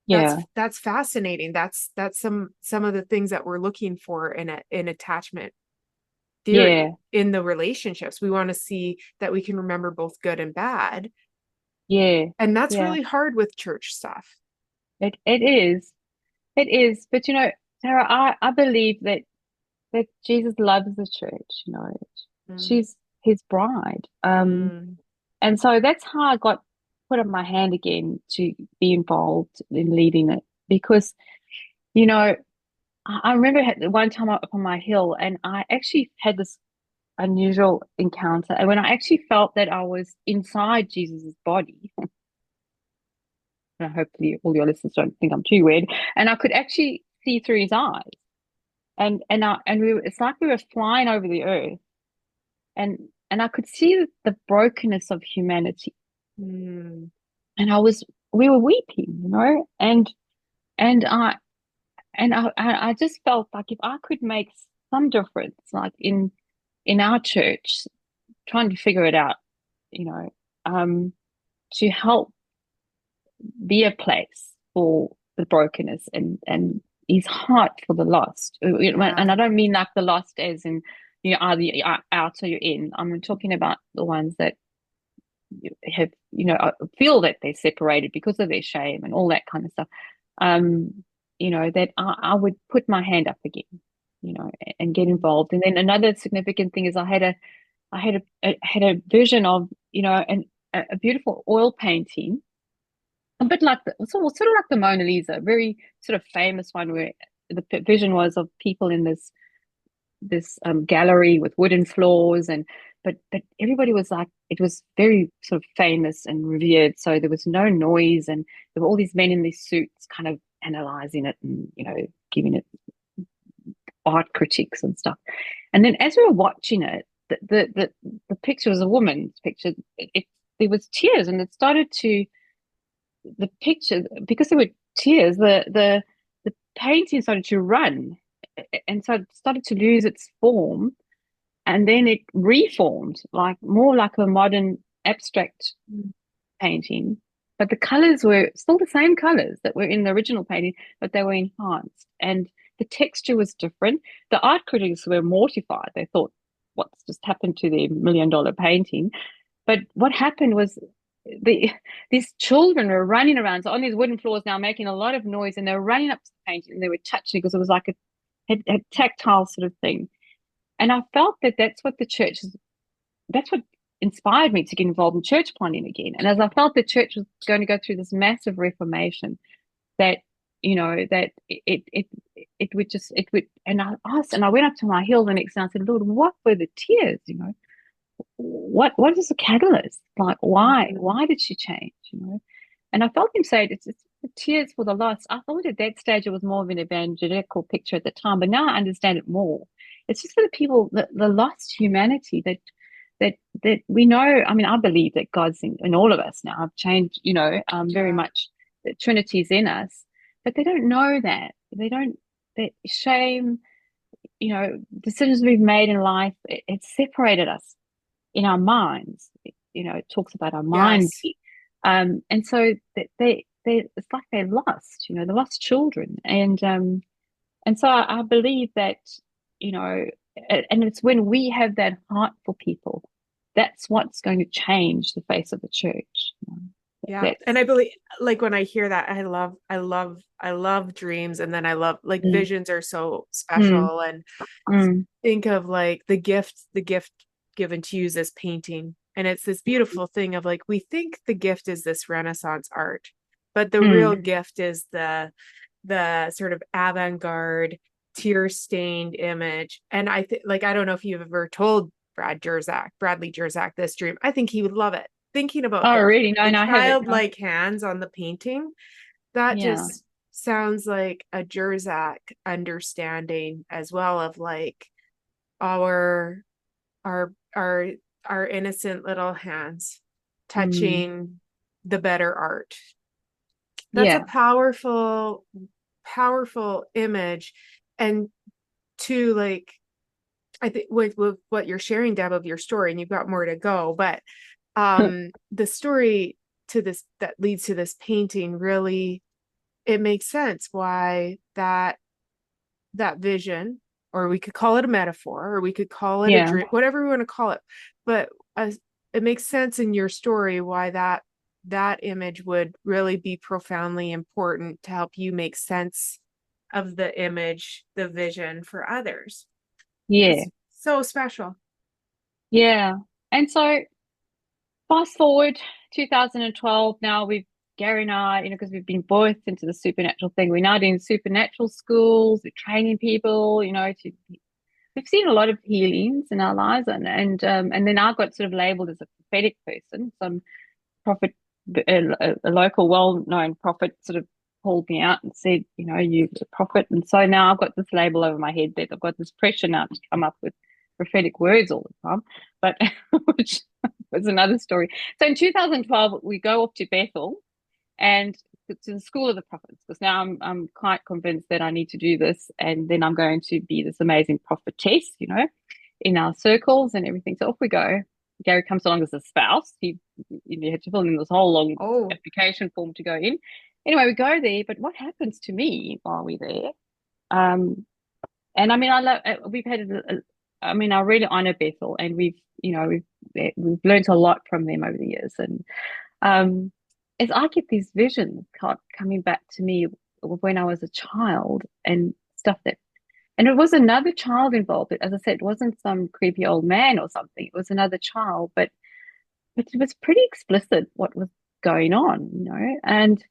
That's fascinating. That's some of the things that we're looking for in attachment theory, in the relationships. We want to see that we can remember both good and bad. And that's really hard with church stuff.
It is. But you know, Sarah, I believe that Jesus loves the church, you know. She's his bride. And so that's how I got put up my hand again to be involved in leading it. Because, you know, I remember one time up on my hill, and I actually had this unusual encounter. And when I actually felt that I was inside Jesus's body, hopefully all your listeners don't think I'm too weird, and I could actually see through his eyes. And it's like we were flying over the earth, and I could see the brokenness of humanity. And we were weeping, you know, and I just felt like if I could make some difference, like in our church, trying to figure it out, you know, to help be a place for the brokenness and his heart for the lost. And I don't mean like the lost as in, you know, either you're out or you're in. I'm talking about the ones that have, you know, feel that they're separated because of their shame and all that kind of stuff. You know, that I would put my hand up again, you know, and get involved. And then another significant thing is I had a vision of, you know, a beautiful oil painting, a bit like sort of like the Mona Lisa, very sort of famous one, where the vision was of people in this gallery with wooden floors, and but everybody was like, it was very sort of famous and revered, so there was no noise, and there were all these men in these suits kind of analyzing it and, you know, giving it art critiques and stuff. And then as we were watching it, the picture was a woman's picture. There was tears, and it started to, the picture, because there were tears, the painting started to run, and so it started to lose its form, and then it reformed like more like a modern abstract painting, but the colors were still the same colors that were in the original painting, but they were enhanced, and the texture was different. The art critics were mortified. They thought, what's just happened to their $1 million painting? But what happened was these children were running around, so on these wooden floors now, making a lot of noise, and they were running up to the painting and they were touching it because it was like a tactile sort of thing. And I felt that that's what inspired me to get involved in church planting again. And as I felt the church was going to go through this massive reformation, that, you know, that it would, and I asked, and I went up to my hill the next day and I said, Lord, what were the tears, you know? What is the catalyst? Like, why did she change, you know? And I felt him say it's the tears for the lost. I thought at that stage it was more of an evangelical picture at the time, but now I understand it more. It's just for the people, the lost humanity that we know. I mean, I believe that God's in all of us now. I've changed, you know, very much. The Trinity's in us, but they don't know that. They don't. That shame, you know, decisions we've made in life, it separated us in our minds. You know, it talks about our minds. And so they it's like they're lost. You know, they're lost children, and so I believe that, you know, and it's when we have that heart for people, that's what's going to change the face of the church. You know?
Yeah. And
That's
I believe, like, when I hear that, I love dreams. And then I love, like,
mm,
visions are so
mm,
special. And
mm,
think of like the gift given to you is this painting. And it's this beautiful thing of like, we think the gift is this Renaissance art, but the real
mm.
gift is the sort of avant-garde, tear-stained image. And I think, like, I don't know if you've ever told Bradley Jerzak this dream. I think he would love it. Thinking about
Oh, really? No,
the
no, I haven't. No.
childlike hands on the painting, that
Yeah.
just sounds like a Jerzak understanding as well of like our our our our innocent little hands
Mm,
touching the better art. That's a
yeah.
powerful image. And to like, I think with what you're sharing, Deb, of your story, and you've got more to go, but the story to this that leads to this painting, really, it makes sense why that vision, or we could call it a metaphor, or we could call it a
Yeah.
dream, whatever we want to call it, but it makes sense in your story why that image would really be profoundly important to help you make sense of the image, the vision for others.
Yeah.
That's so special.
Yeah. And so fast forward 2012, now we've Gary and I, because we've been both into the supernatural thing. We're now doing supernatural schools, we're training people, to we've seen a lot of healings in our lives, and then I got sort of labeled as a prophetic person. Some prophet, a local well-known prophet, sort of called me out and said, you're a prophet. And so now I've got this label over my head that I've got this pressure now to come up with prophetic words all the time, but which was another story. So in 2012, we go off to Bethel and to the school of the prophets, because now I'm quite convinced that I need to do this, and then I'm going to be this amazing prophetess, in our circles and everything. So off we go. Gary comes along as a spouse. He had to fill in this whole long
Oh,
application form to go in. Anyway, we go there, but what happens to me while we're there? Um, and I mean, I love. We've had. I mean, I really honor Bethel, and we've learned a lot from them over the years. And as I get these visions coming back to me when I was a child and stuff and it was another child involved. As I said, it wasn't some creepy old man or something. It was another child, but it was pretty explicit what was going on, and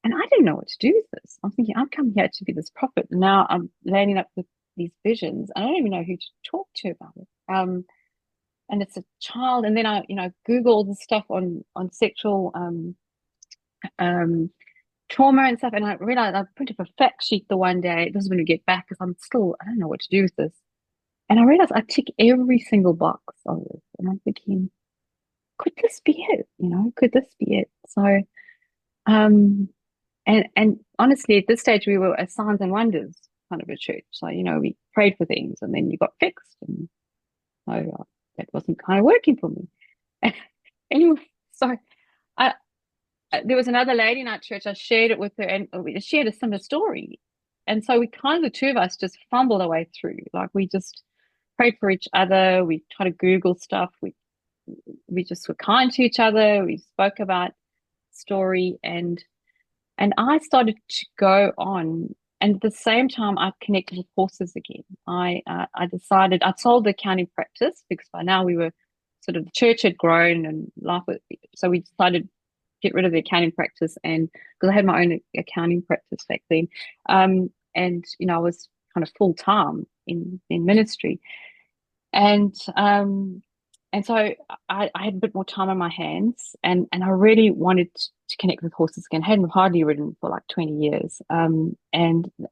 I didn't know what to do with this. I'm thinking, I'm coming here to be this prophet, and now I'm landing up with these visions. I don't even know who to talk to about it. And it's a child, and then I, Googled the stuff on sexual um trauma and stuff, and I realized I printed up a fact sheet the one day. This is when we get back, because I don't know what to do with this. And I realized I tick every single box on this, and I'm thinking, could this be it? Could this be it? So, um, and honestly, at this stage, we were a signs and wonders kind of a church. So, we prayed for things, and then you got fixed, and so that wasn't kind of working for me. Anyway, so I there was another lady in our church. I shared it with her, and she had a similar story. And so we kind of, the two of us, just fumbled our way through. Like, we just prayed for each other. We tried to Google stuff. We just were kind to each other. We spoke about story, and I started to go on. And at the same time, I connected with horses again. I decided I sold the accounting practice, because by now we were sort of, the church had grown and life was, so we decided get rid of the accounting practice, and because I had my own accounting practice back then, and I was kind of full time in ministry, and so I had a bit more time on my hands, and I really wanted to connect with horses again. I hadn't hardly ridden for like 20 years, and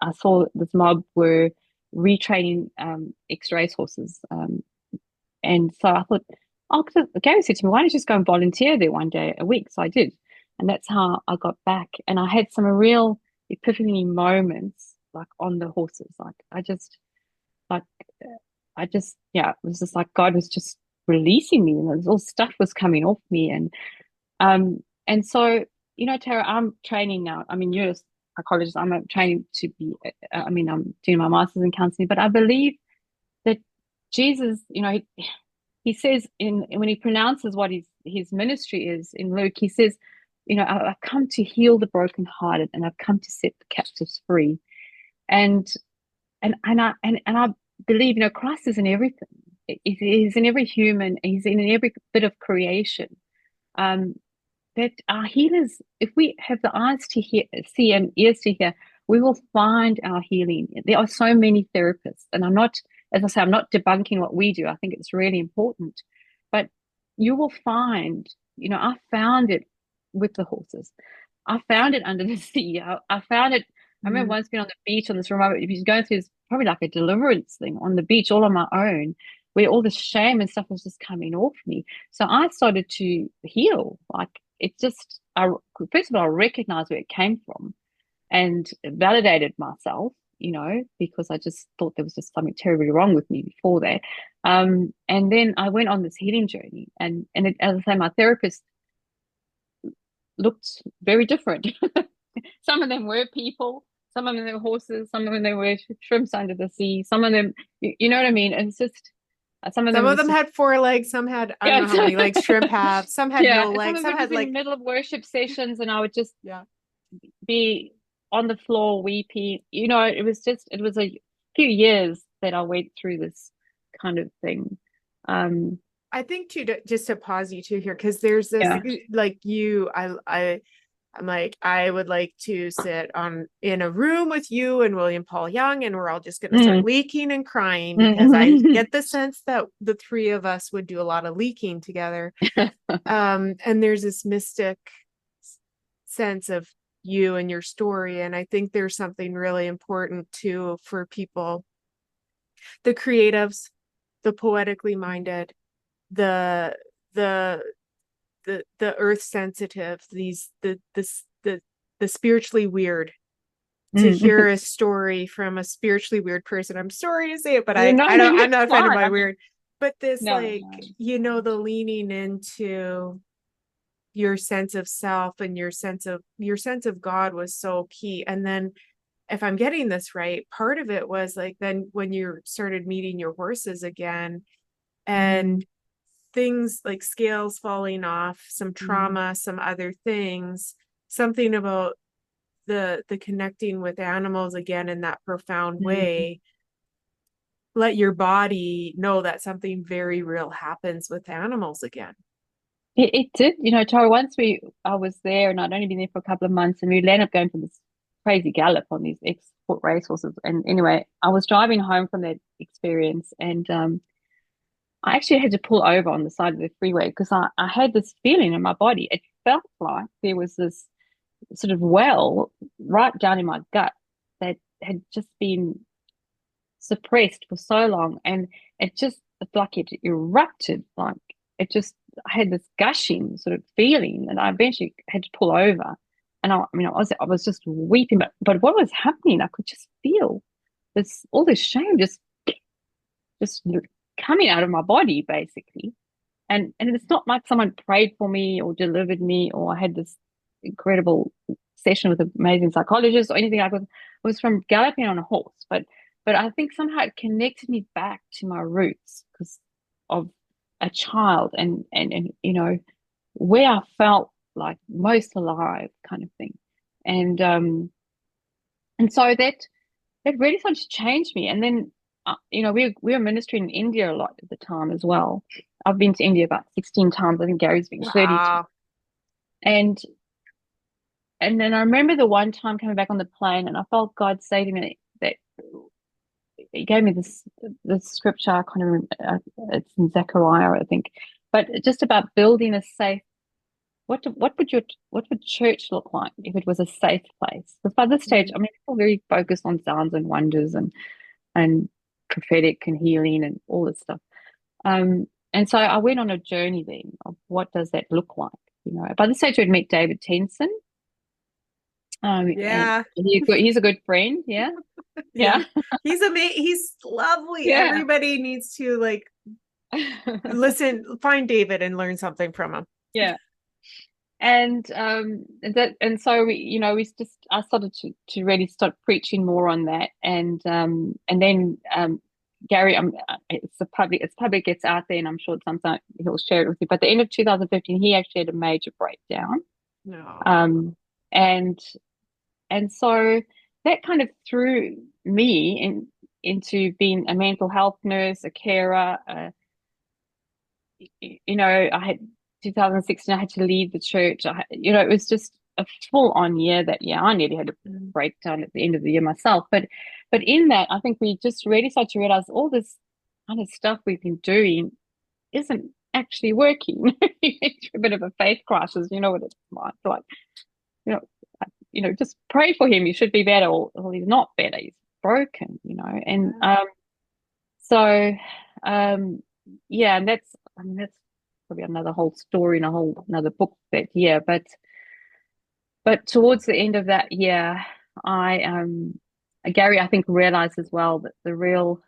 I saw this mob were retraining ex-race horses, and so I thought, oh, Gary said to me, why don't you just go and volunteer there one day a week? So I did. And that's how I got back. And I had some real epiphany moments, like on the horses. Like, yeah, it was just like God was just releasing me, and all stuff was coming off me. And so, Tara, I'm training now. I mean, you're a psychologist. I'm training to be, I'm doing my master's in counseling, but I believe that Jesus, he says when he pronounces what his ministry is in Luke, he says, I've come to heal the brokenhearted, and I've come to set the captives free. And I believe, Christ is in everything. He's in every human. He's in every bit of creation. Um, that our healers, if we have the eyes to hear, see, and ears to hear, we will find our healing. There are so many therapists, and as I say, I'm not debunking what we do. I think it's really important, but you will find, I found it with the horses. I found it under the sea. I found it. I remember
Mm.
once being on the beach on this remote, if you're going through this, probably like a deliverance thing on the beach all on my own, where all the shame and stuff was just coming off me. So I started to heal. Like it just, first of all, I recognized where it came from and validated myself, because I just thought there was just something terribly wrong with me before that. And then I went on this healing journey, and as I say, my therapist looked very different. Some of them were people, some of them were horses, some of them they were shrimps under the sea, some of them, you know what I mean? And it's just, some of
Some
them
of
was
them
just,
had 4 legs, some had, I don't
yeah,
know how many legs shrimp have, some had
yeah.
no
Some
legs,
of
some
it was
had
in the
like,
middle of worship sessions, and I would just
yeah.
be on the floor weeping. It was a few years that I went through this kind of thing. Um,
I think too, just to pause you two here, because there's this
yeah.
like I'm like, I would like to sit in a room with you and William Paul Young, and we're all just going to start
Mm.
leaking and crying, because I
Mm.
get the sense that the three of us would do a lot of leaking together. And there's this mystic sense of you and your story. And I think there's something really important too for people, the creatives, the poetically minded, the the the earth sensitive, the spiritually weird, to hear
Mm.
a story from a spiritually weird person. I'm sorry to say it, but
No, no,
I'm
it's
not offended
fine.
by
I mean,
weird. But this,
no,
like,
no.
the leaning into your sense of self and your sense of God was so key. And then, if I'm getting this right, part of it was like, then when you started meeting your horses again,
Mm.
and things like scales falling off, some
Mm.
trauma, some other things, something about the connecting with animals again in that profound
Mm.
way, let your body know that something very real happens with animals again.
It did, Tara, I was there, and I'd only been there for a couple of months, and we ended up going for this crazy gallop on these export racehorses. And anyway, I was driving home from that experience, and I actually had to pull over on the side of the freeway because I had this feeling in my body. It felt like there was this sort of well right down in my gut that had just been suppressed for so long, and it just, it's like it erupted. Like it just, I had this gushing sort of feeling, and I eventually had to pull over. And I was just weeping, but what was happening, I could just feel this, all this shame just coming out of my body basically. And it's not like someone prayed for me or delivered me, or I had this incredible session with an amazing psychologist or anything like that. It was from galloping on a horse. But I think somehow it connected me back to my roots because of a child, and where I felt like most alive, kind of thing. And so that really started to change me. And then we were ministering in India a lot at the time as well. I've been to India about 16 times. I think Gary's been 30 times.
Wow.
And and then I remember the one time coming back on the plane, and I felt God say to me that He gave me this scripture. I can't remember. It's in Zechariah, I think, but just about building a safe. What would church look like if it was a safe place? Because by this stage, I mean, people are very focused on signs and wonders and prophetic and healing and all this stuff. And so I went on a journey then of what does that look like? By this stage, we'd met David Tenson. And
Yeah.
he's a good friend. Yeah.
Yeah.
Yeah.
He's amazing. He's lovely.
Yeah.
Everybody needs to like listen, find David and learn something from him.
Yeah. And so I started to really start preaching more on that. And then Gary, it's public, it's out there, and I'm sure at some time he'll share it with you. But at the end of 2015, he actually had a major breakdown.
No.
Um, and and so that kind of threw me into being a mental health nurse, a carer. I had 2016. I had to leave the church. It was just a full on year that year. I nearly had a
Mm.
breakdown at the end of the year myself. But in that, I think we just really start to realize all this kind of stuff we've been doing isn't actually working. It's a bit of a faith crisis. You know what it's like. You know, just pray for him. He should be better, or he's not better. He's broken. And
Yeah.
so yeah, and that's probably another whole story and a whole another book that year. But towards the end of that year, I Gary, I think, realized as well that the real,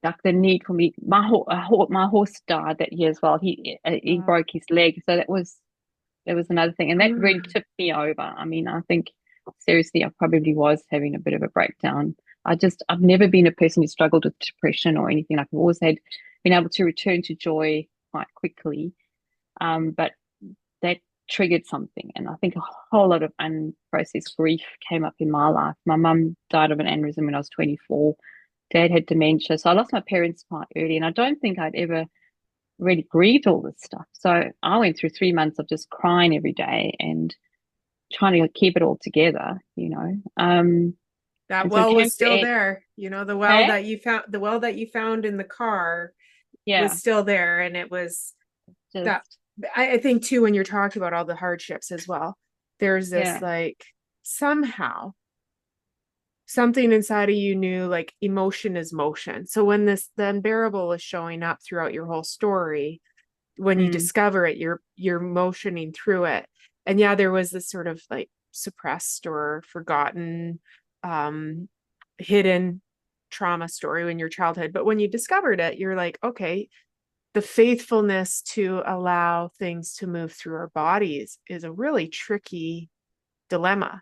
like, the need for me. My horse died that year as well. He
Uh,
broke his leg, so there was another thing, and that really
mm.
tipped me over. I mean, I think seriously, I probably was having a bit of a breakdown. I've never been a person who struggled with depression or anything. Like, I've always been able to return to joy quite quickly. But that triggered something, and I think a whole lot of unprocessed grief came up in my life. My mum died of an aneurysm when I was 24. Dad had dementia, so I lost my parents quite early, and I don't think I'd ever really grieved all this stuff. So I went through 3 months of just crying every day and trying to keep it all together.
That
And so it
well
came
was
to the
still
end.
there.
Hey,
The well that you found in the car was
yeah,
still there. And it was that
just
I think too, when you're talking about all the hardships as well, there's this
yeah,
like somehow something inside of you knew like emotion is motion. So when the unbearable is showing up throughout your whole story, when you
mm,
discover it, you're motioning through it. And yeah, there was this sort of like suppressed or forgotten, um, hidden trauma story in your childhood. But when you discovered it, you're like, okay, the faithfulness to allow things to move through our bodies is a really tricky dilemma.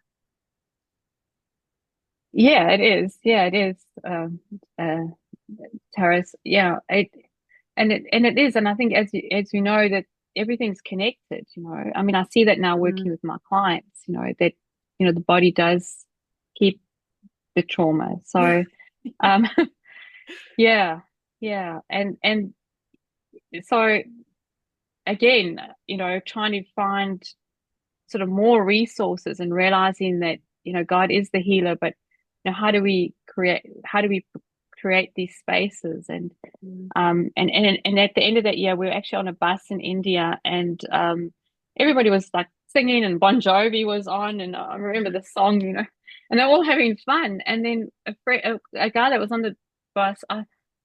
yeah, it is. Yeah, it is. Uh, Taras, yeah, it is, and I think as you know that everything's connected. I mean, I see that now
Mm.
working with my clients. That the body does keep the trauma. So um, yeah, yeah, and so again, trying to find sort of more resources and realizing that God is the healer, but how do we create these spaces? And at the end of that year, we were actually on a bus in India, and everybody was like singing, and Bon Jovi was on, and I remember the song, and they're all having fun. And then a guy that was on the bus, I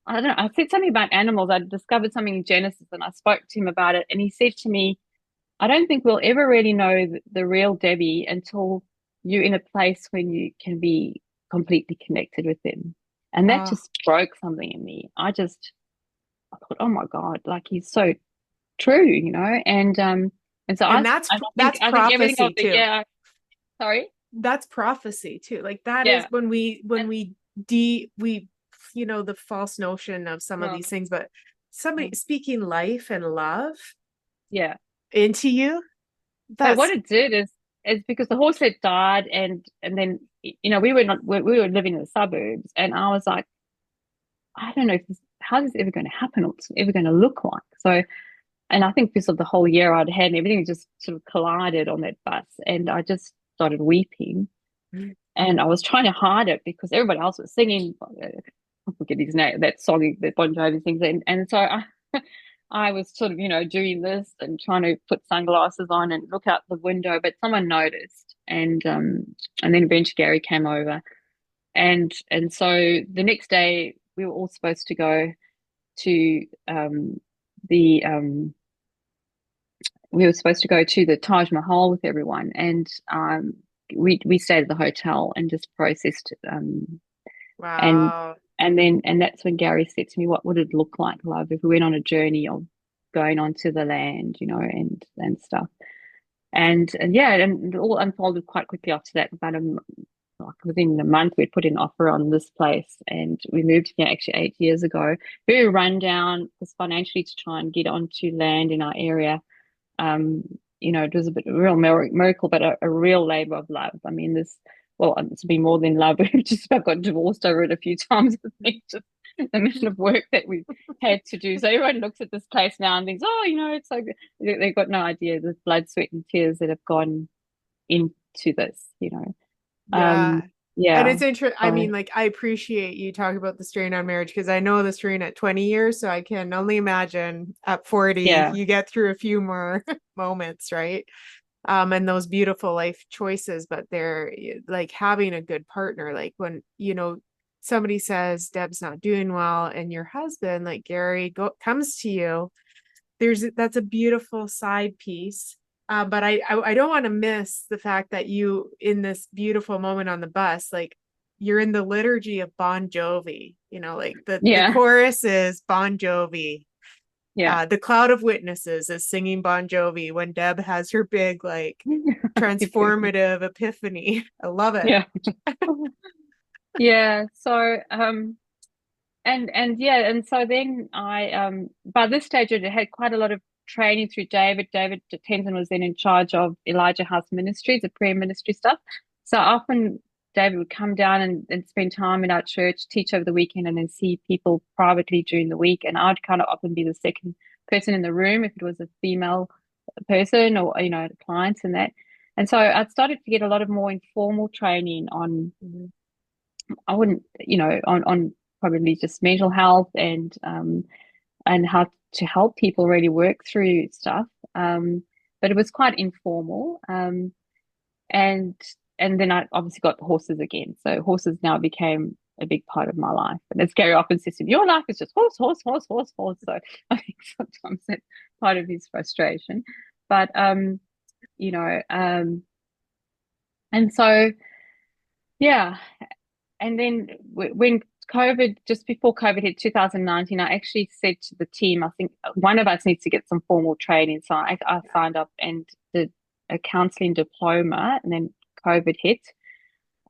don't know, I said something about animals. I discovered something in Genesis, and I spoke to him about it, and he said to me, I don't think we'll ever really know the real Debbie until you're in a place when you can be completely connected with them. And that
Oh,
just broke something in me. I thought, oh my God, like, he's so true, and so
and
I think everything of
prophecy
the
too.
year, sorry,
That's prophecy too. Like that is
yeah,
when
and
we the false notion of some of
no,
these things, but somebody
no,
speaking life and love
yeah.
into you,
But what
that's
it did is because the horse had died, and then we were living in the suburbs, and I was like, I don't know how this is ever going to happen, or what's it ever going to look like. So, and I think because of the whole year I'd had, and everything just sort of collided on that bus, and I just started weeping, and I was trying to hide it because everybody else was singing. I forget his name, that song that Bon Jovi sings, and so I was sort of doing this and trying to put sunglasses on and look out the window, but someone noticed, and then eventually Gary came over, and so the next day we were all supposed to go to the we were supposed to go to the Taj Mahal with everyone, and we stayed at the hotel and just processed, and
wow.
and that's when Gary said to me, "What would it look like, love, if we went on a journey of going onto the land, and stuff?" And yeah, and it all unfolded quite quickly after that. Like within a month, we'd put an offer on this place, and we moved here actually 8 years ago. Very rundown, because financially, to try and get onto land in our area, um, it was a bit a real miracle, but a real labor of love. I mean, well, it's been more than love. We've just about got divorced over it a few times. I think just the amount of work that we've had to do. So everyone looks at this place now and thinks, oh, it's so good. They've got no idea the blood, sweat, and tears that have gone into this.
Yeah. And
Yeah.
it's interesting. I
So
mean, like, I appreciate you talking about the strain on marriage because I know the strain at 20 years. So I can only imagine at 40,
yeah,
you get through a few more moments, right? And those beautiful life choices, but they're like having a good partner. Like when, somebody says Deb's not doing well and your husband, like Gary, comes to you, that's a beautiful side piece. But I don't want to miss the fact that you in this beautiful moment on the bus, like you're in the liturgy of Bon Jovi, like the
yeah,
chorus is Bon Jovi.
yeah,
The cloud of witnesses is singing Bon Jovi when Deb has her big like transformative epiphany. I love it.
yeah, yeah. So and yeah, and so then I by this stage I had quite a lot of training through David. David Tenzin was then in charge of Elijah House Ministries, the prayer ministry stuff. So often David would come down and spend time in our church, teach over the weekend, and then see people privately during the week. And I'd kind of often be the second person in the room if it was a female person or clients and that. And so I started to get a lot of more informal training on I wouldn't, on probably just mental health and how to help people really work through stuff. But it was quite informal. And then I obviously got the horses again. So horses now became a big part of my life. And as Gary often says to me, your life is just horse, horse, horse, horse, horse. So I think sometimes that's part of his frustration. But you know, and so yeah, and then when just before COVID hit 2019, I actually said to the team, I think one of us needs to get some formal training. So I signed up and did a counseling diploma, and then COVID hit.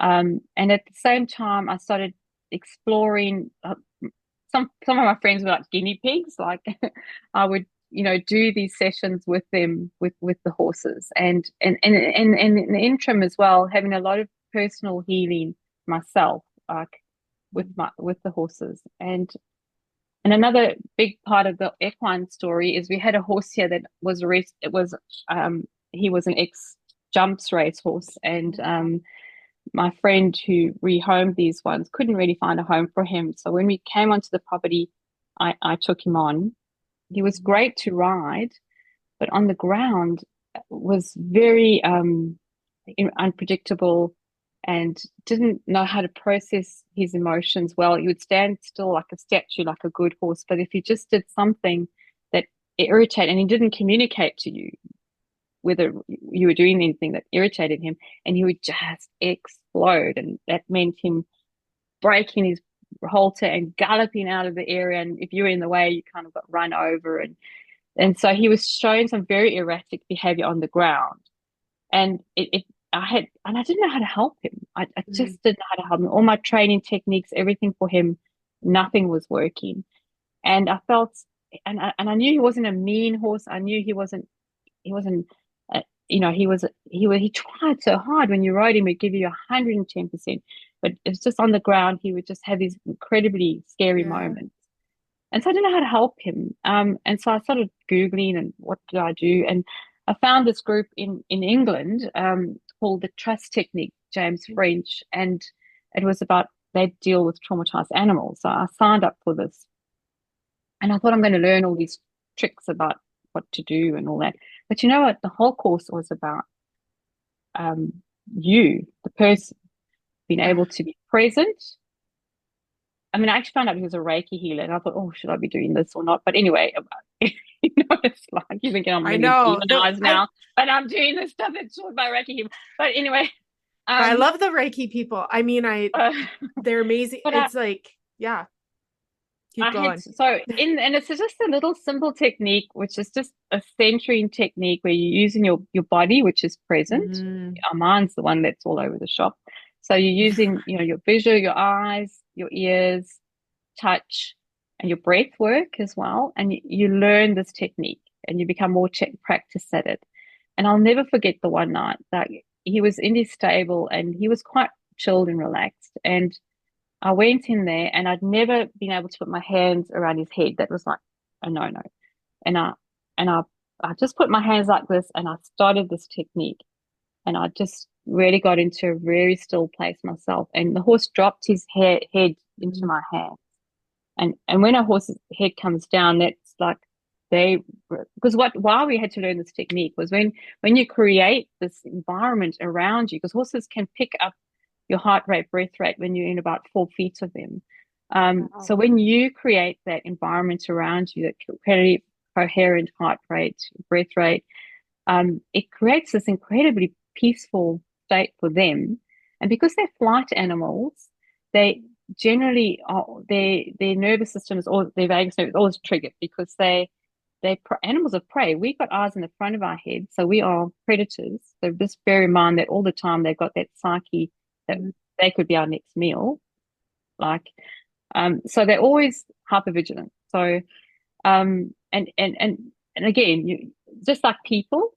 And at the same time, I started exploring. Some of my friends were like guinea pigs. Like I would, do these sessions with them with the horses, and in the interim as well, having a lot of personal healing myself, like with the horses. And another big part of the equine story is we had a horse here that was raced. It was he was an ex jumps racehorse, and my friend who rehomed these ones couldn't really find a home for him. So when we came onto the property, I took him on. He was great to ride, but on the ground was very unpredictable and didn't know how to process his emotions well. He would stand still like a statue, like a good horse. But if he just did something that irritated and he didn't communicate to you whether you were doing anything that irritated him, and he would just explode. And that meant him breaking his halter and galloping out of the area. And if you were in the way, you kind of got run over. And so he was showing some very erratic behavior on the ground. And I didn't know how to help him. I
Mm.
just didn't know how to help him. All my training techniques, everything for him, nothing was working. And I felt, and I knew he wasn't a mean horse. I knew he wasn't, he tried so hard. When you rode him, he'd give you 110%. But it's just on the ground, he would just have these incredibly scary
Yeah.
moments. And so I didn't know how to help him. And so I started Googling and what did I do? And I found this group in England called the Trust Technique, James French, and it was about they deal with traumatized animals. So I signed up for this, and I thought I'm going to learn all these tricks about what to do and all that. But you know what? The whole course was about um, you, the person, being able to be present. I mean, I actually found out he was a Reiki healer, and I thought, oh, should I be doing this or not? But anyway, it's like you think I'm
I
really
know.
demonized now, but I'm doing this stuff that's taught by Reiki healer. But anyway,
I
um,
love the Reiki people. I mean,
uh,
they're amazing.
but
It's like, yeah, keep
I had
going.
so in and it's just a little simple technique, which is just a centering technique where you're using your body, which is present.
Mm.
Our mind's the one that's all over the shop. So you're using, your visual, your eyes, your ears, touch, and your breath work as well. And you learn this technique and you become more practice at it. And I'll never forget the one night that he was in his stable and he was quite chilled and relaxed. And I went in there and I'd never been able to put my hands around his head. That was like a no-no. And I just put my hands like this and I started this technique. And I just really got into a very still place myself. And the horse dropped his head into my hand. And when a horse's head comes down, that's like because why we had to learn this technique was when you create this environment around you, because horses can pick up your heart rate, breath rate when you're in about 4 feet of them. So when you create that environment around you, that very coherent heart rate, breath rate, it creates this incredibly peaceful state for them. And because they're flight animals, they generally their nervous systems or their vagus nerve is always triggered because they're animals of prey. We've got eyes in the front of our head, so we are predators. So just bear in mind that all the time they've got that psyche that they could be our next meal. Like, so they're always hyper vigilant. So, and again, you just like people,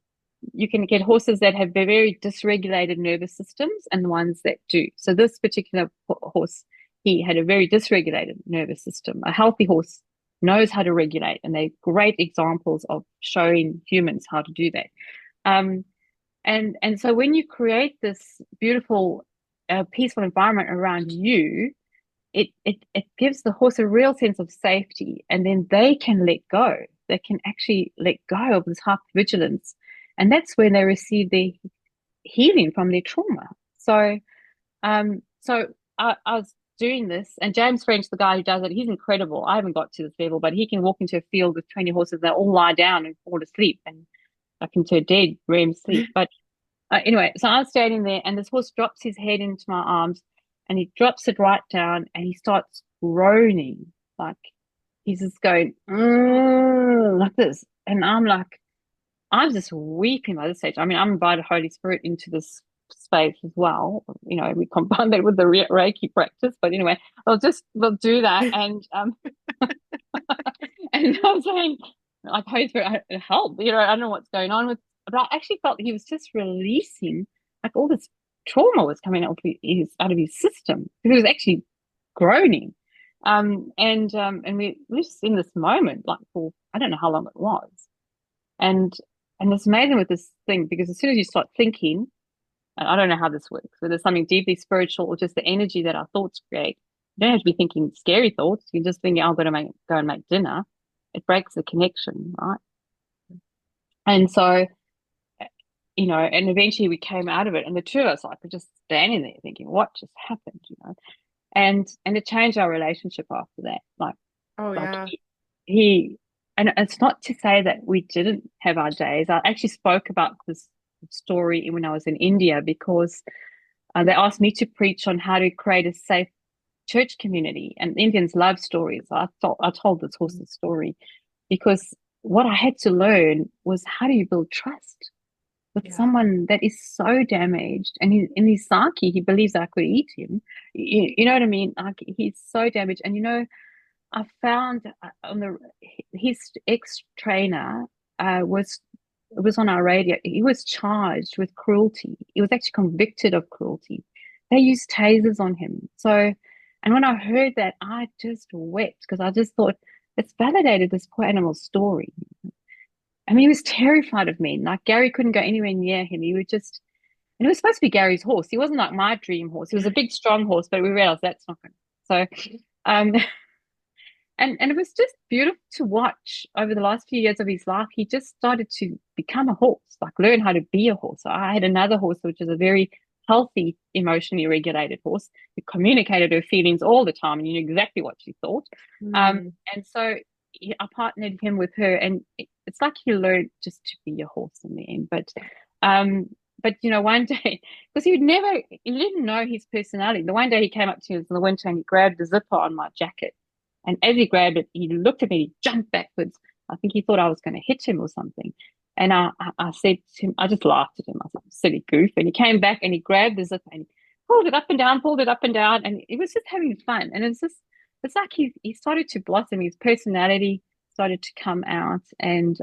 you can get horses that have very dysregulated nervous systems and the ones that do. So this particular horse, he had a very dysregulated nervous system. A healthy horse knows how to regulate, and they're great examples of showing humans how to do that. And so when you create this beautiful, peaceful environment around you, it gives the horse a real sense of safety, and then they can let go. They can actually let go of this hypervigilance, and that's when they receive their healing from their trauma. So, so I was doing this, and James French, the guy who does it, he's incredible. I haven't got to this level, but he can walk into a field with 20 horses, they all lie down and fall asleep, and like into a dead REM sleep. But anyway, so I'm standing there, and this horse drops his head into my arms, and he drops it right down, and he starts groaning, like he's just going like this, and I'm just weeping by this stage. I mean, I'm invited Holy Spirit into this space as well. You know, we combine that with the Reiki practice. But anyway, we'll do that. And and I was saying, like, Holy Spirit, help. You know, I don't know what's going on with, but I actually felt he was just releasing, like all this trauma was coming out of his system. He was actually groaning. And we were just in this moment, like for I don't know how long it was. And it's amazing with this thing, because as soon as you start thinking, and I don't know how this works, whether it's something deeply spiritual or just the energy that our thoughts create, you don't have to be thinking scary thoughts. You can just think, I'm going to go and make dinner. It breaks the connection, right? And so, you know, and eventually we came out of it, and the two of us, like, were just standing there thinking, what just happened, you know? And it changed our relationship after that. Like,
yeah.
He and it's not to say that we didn't have our days. I actually spoke about this story when I was in India, because they asked me to preach on how to create a safe church community, and Indians love stories. I told this horse's story, because what I had to learn was, how do you build trust with someone that is so damaged, and in his psyche he believes I could eat him. You know what I mean? Like, he's so damaged. And you know, I found his ex-trainer was on our radio. He was charged with cruelty. He was actually convicted of cruelty. They used tasers on him. So, and when I heard that, I just wept, because I just thought, it's validated this poor animal's story. I mean, he was terrified of men. Like, Gary couldn't go anywhere near him. He would just, and it was supposed to be Gary's horse. He wasn't like my dream horse. He was a big, strong horse, but we realized that's not good. So, and it was just beautiful to watch over the last few years of his life. He just started to become a horse, like learn how to be a horse. So I had another horse, which is a very healthy, emotionally regulated horse, who communicated her feelings all the time and you knew exactly what she thought. And so I partnered him with her, and it's like he learned just to be a horse in the end. But you know, one day, because he didn't know his personality. The one day he came up to me in the winter and he grabbed the zipper on my jacket. And as he grabbed it, he looked at me, he jumped backwards. I think he thought I was going to hit him or something. And I said to him, I just laughed at him. I was like, silly goof. And he came back and he grabbed the zipper and he pulled it up and down, pulled it up and down. And he was just having fun. And it's like he started to blossom. His personality started to come out. And,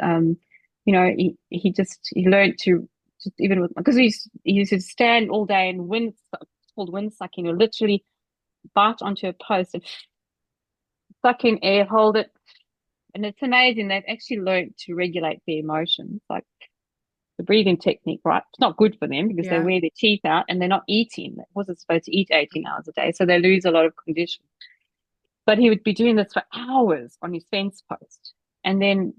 he learned to just even with because he used to stand all day and it's called wind sucking, or literally bite onto a post and suck in air, hold it. And it's amazing. They've actually learned to regulate their emotions, like the breathing technique, right? It's not good for them because they
Yeah.
wear their teeth out and they're not eating. It wasn't supposed to eat 18 hours a day. So they lose a lot of condition. But he would be doing this for hours on his fence post. And then,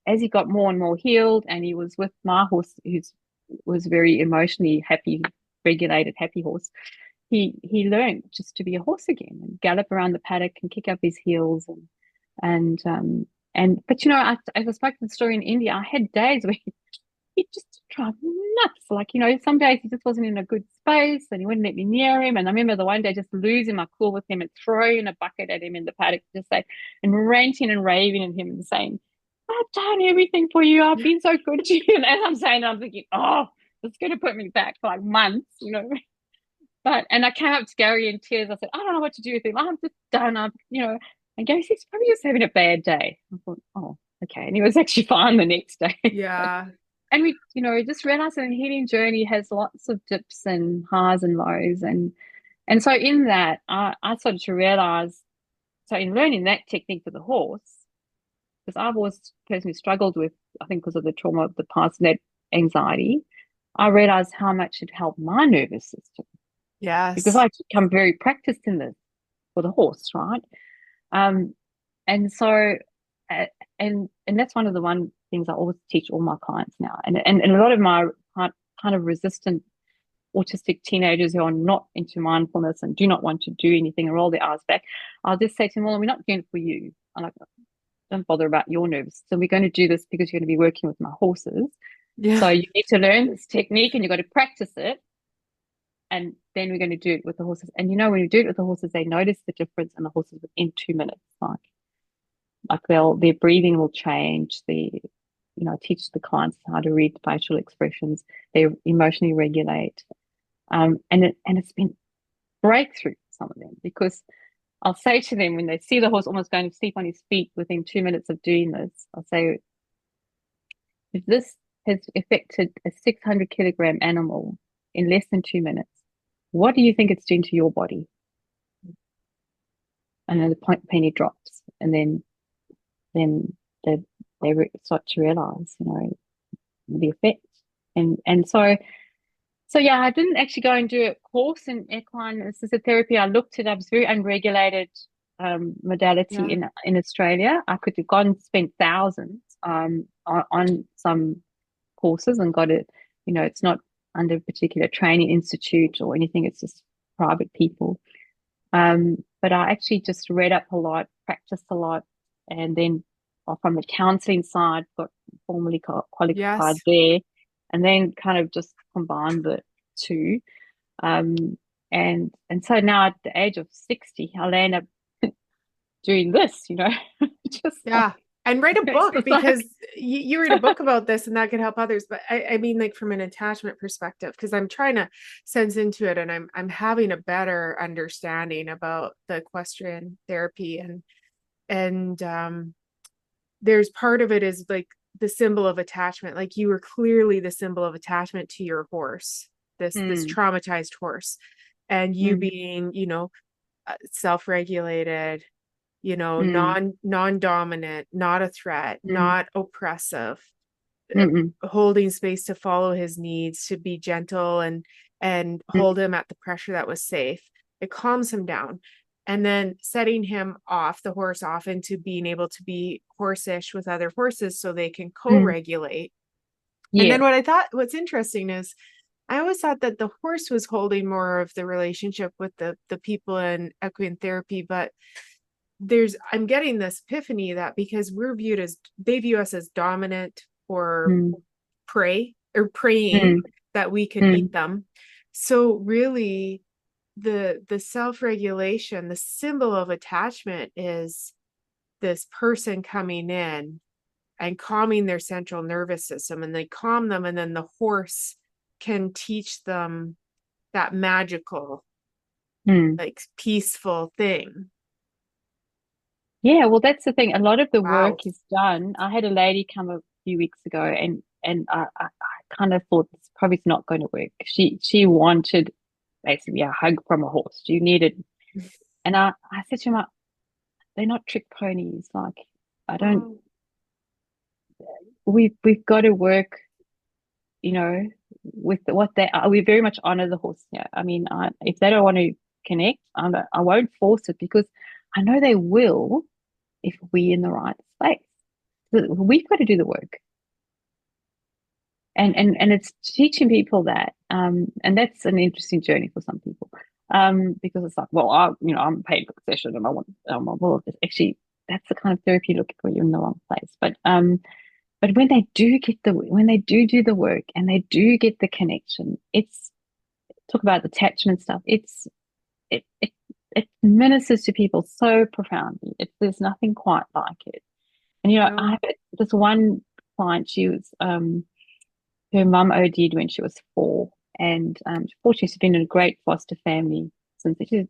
as he got more and more healed, and he was with my horse, who was very emotionally happy, regulated, happy horse, he learned just to be a horse again and gallop around the paddock and kick up his heels but as I spoke to the story in India, I had days where he just drive nuts. Like, some days he just wasn't in a good space and he wouldn't let me near him. And I remember the one day just losing my cool with him and throwing a bucket at him in the paddock, and ranting and raving at him and saying, I've done everything for you. I've been so good to you. And as I'm saying, I'm thinking, oh, it's going to put me back for like months. And I came up to Gary in tears. I said, I don't know what to do with him. I'm just done. And Gary said, he's probably just having a bad day. I thought, oh, okay. And he was actually fine the next day.
Yeah.
And we just realized that the healing journey has lots of dips and highs and lows. And so in that, I started to realize, so in learning that technique for the horse, because I've always personally struggled with, I think because of the trauma of the past and that anxiety, I realized how much it helped my nervous system. Because
Yes.
I become very practiced in this for the horse, right? And so, and that's one of the things I always teach all my clients now. And a lot of my kind of resistant autistic teenagers who are not into mindfulness and do not want to do anything and roll their eyes back, I'll just say to them, well, we're not doing it for you. I'm like, don't bother about your nerves. So we're going to do this because you're going to be working with my horses.
Yeah.
So you need to learn this technique and you've got to practice it. And then we're going to do it with the horses. And when you do it with the horses, they notice the difference in the horses within 2 minutes. Like their breathing will change. I teach the clients how to read facial expressions. They emotionally regulate. And it's been breakthrough for some of them, because I'll say to them when they see the horse almost going to sleep on his feet within 2 minutes of doing this, I'll say, if this has affected a 600-kilogram animal in less than 2 minutes, what do you think it's doing to your body? And then the penny drops, and then they start to realize, the effect. And so yeah, I didn't actually go and do a course in equine assisted therapy. I looked it up. It's very unregulated modality in Australia. I could have gone and spent thousands on some courses and got it. It's not under a particular training institute or anything. It's just private people. But I actually just read up a lot, practiced a lot, and then from the counseling side, got formally qualified there, and then kind of just combined the two. And so now at the age of 60, I'll end up doing this, just
and write a book, because you read a book about this and that could help others. But I mean, like from an attachment perspective, because I'm trying to sense into it, and I'm having a better understanding about the equestrian therapy, and there's part of it is like the symbol of attachment. Like you were clearly the symbol of attachment to your horse, this traumatized horse, and you being, self-regulated, non-dominant, not a threat, not oppressive, holding space to follow his needs, to be gentle and hold him at the pressure that was safe. It calms him down. And then setting the horse off into being able to be horseish with other horses so they can co-regulate. And then what's interesting is I always thought that the horse was holding more of the relationship with the people in equine therapy, but I'm getting this epiphany that because they view us as dominant or prey or praying that we could eat them. So really the self-regulation, the symbol of attachment is this person coming in and calming their central nervous system, and they calm them, and then the horse can teach them that magical, like peaceful thing.
Yeah, well, that's the thing. A lot of the work is done. I had a lady come few weeks ago, and I kind of thought this probably is not going to work. She wanted basically a hug from a horse. She needed, and I said to him, they're not trick ponies. Like, I don't.
Oh,
We've got to work, with what they are. We very much honor the horse. Yeah, I mean, if they don't want to connect, I won't force it, because I know they will if we're in the right space. So we've got to do the work, and it's teaching people that, and that's an interesting journey for some people, because it's like, well, I'm paid for the session and I want, well, it's actually, that's the kind of therapy you're looking for. You're in the wrong place. But when they do do the work and they do get the connection, it's, talk about attachment stuff. It it it ministers to people so profoundly. There's nothing quite like it. And I
no.
have this one client. She was, her mum OD'd when she was 4, and fortunately she's been in a great foster family since she,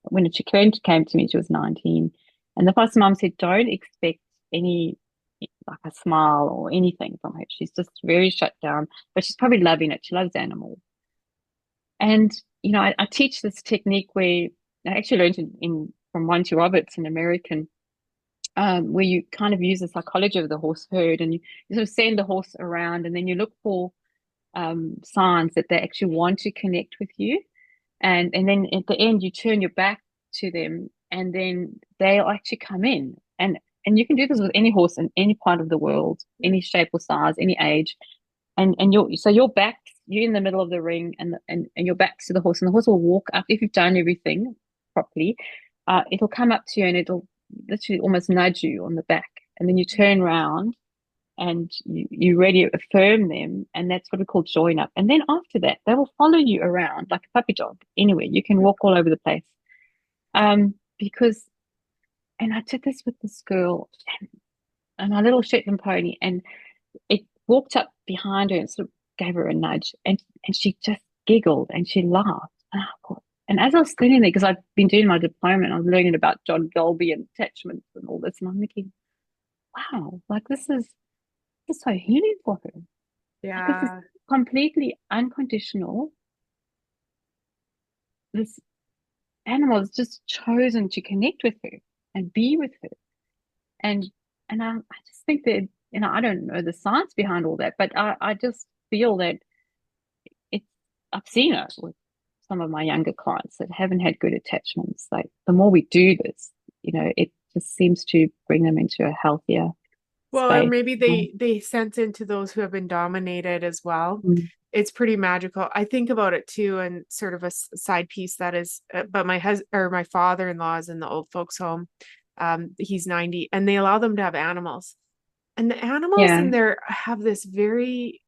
when she came to me, she was 19, and the foster mum said, don't expect any, like, a smile or anything from her. She's just very shut down, but she's probably loving it. She loves animals. And I teach this technique where I actually learned from Monty Roberts, an American, where you kind of use the psychology of the horse herd, and you sort of send the horse around, and then you look for signs that they actually want to connect with you, and then at the end you turn your back to them, and then they'll actually come in, and you can do this with any horse in any part of the world, any shape or size, any age, and your back, you're in the middle of the ring, and your back's to the horse, and the horse will walk up if you've done everything properly. It'll come up to you and it'll literally almost nudge you on the back, and then you turn around and you really affirm them, and that's what we call join up. And then after that, they will follow you around like a puppy dog anywhere. You can walk all over the place. Because, and I did this with this girl and a little Shetland pony, and it walked up behind her and sort of gave her a nudge, and she just giggled and she laughed. And as I was standing there, because I'd been doing my diploma and I was learning about John Dolby and attachments and all this, and I'm thinking, wow, like this is so healing for her. Like, this is
Yeah.
completely unconditional. This animal has just chosen to connect with her and be with her. And I just think that, I don't know the science behind all that, but I just feel that it's, I've seen it with some of my younger clients that haven't had good attachments. Like, the more we do this, it just seems to bring them into a healthier
Well, or
space.
maybe they sense into those who have been dominated as well.
Mm.
It's pretty magical. I think about it too, and sort of a side piece that is, but my husband or my father-in-law is in the old folks home. He's 90, and they allow them to have animals, and the animals
Yeah.
in there have this very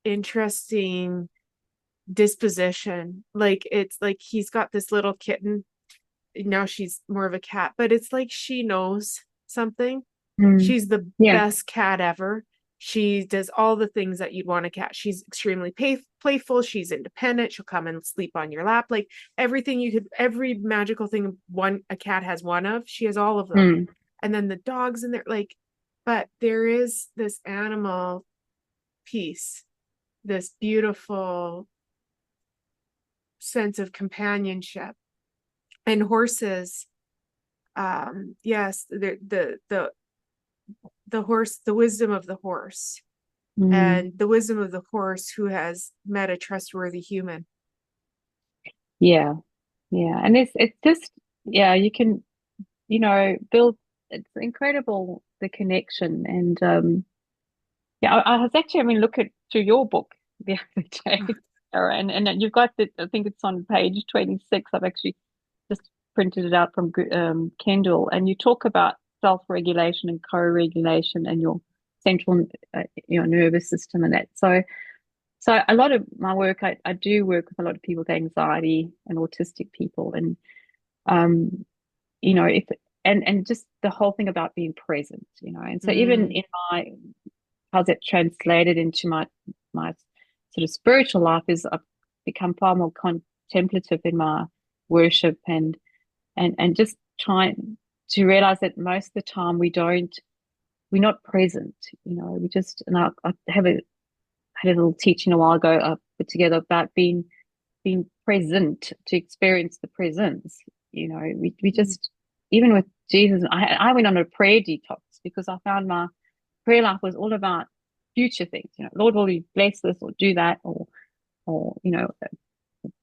interesting disposition. Like, it's like he's got this little kitten. Now she's more of a cat, but it's like she knows something.
Mm.
She's the
Yeah.
best cat ever. She does all the things that you'd want a cat. She's extremely playful. She's independent. She'll come and sleep on your lap. Like, everything every magical thing a cat has one of, she has all of them.
Mm.
And then the dogs in there, like, but there is this animal piece, this beautiful sense of companionship. And horses, yes, the horse, the wisdom of the horse,
Mm.
and the wisdom of the horse who has met a trustworthy human.
Yeah. Yeah. And it's just, yeah, you can, build, it's incredible, the connection. And yeah, I was actually, look at through your book the other day, Sarah, and then you've got I think it's on page 26. I've actually just printed it out from Kindle, and you talk about self-regulation and co-regulation and your central, nervous system and that. So a lot of my work, I do work with a lot of people with anxiety and autistic people, and um, if and just the whole thing about being present, and so even
Mm,
in my, how's it translated into my sort of spiritual life, is I've become far more contemplative in my worship, and just trying to realize that most of the time we we're not present, we just, and I had a little teaching a while ago I put together about being present to experience the presence. We just, even with Jesus, I went on a prayer detox because I found my prayer life was all about future things. Lord, will you bless this or do that, or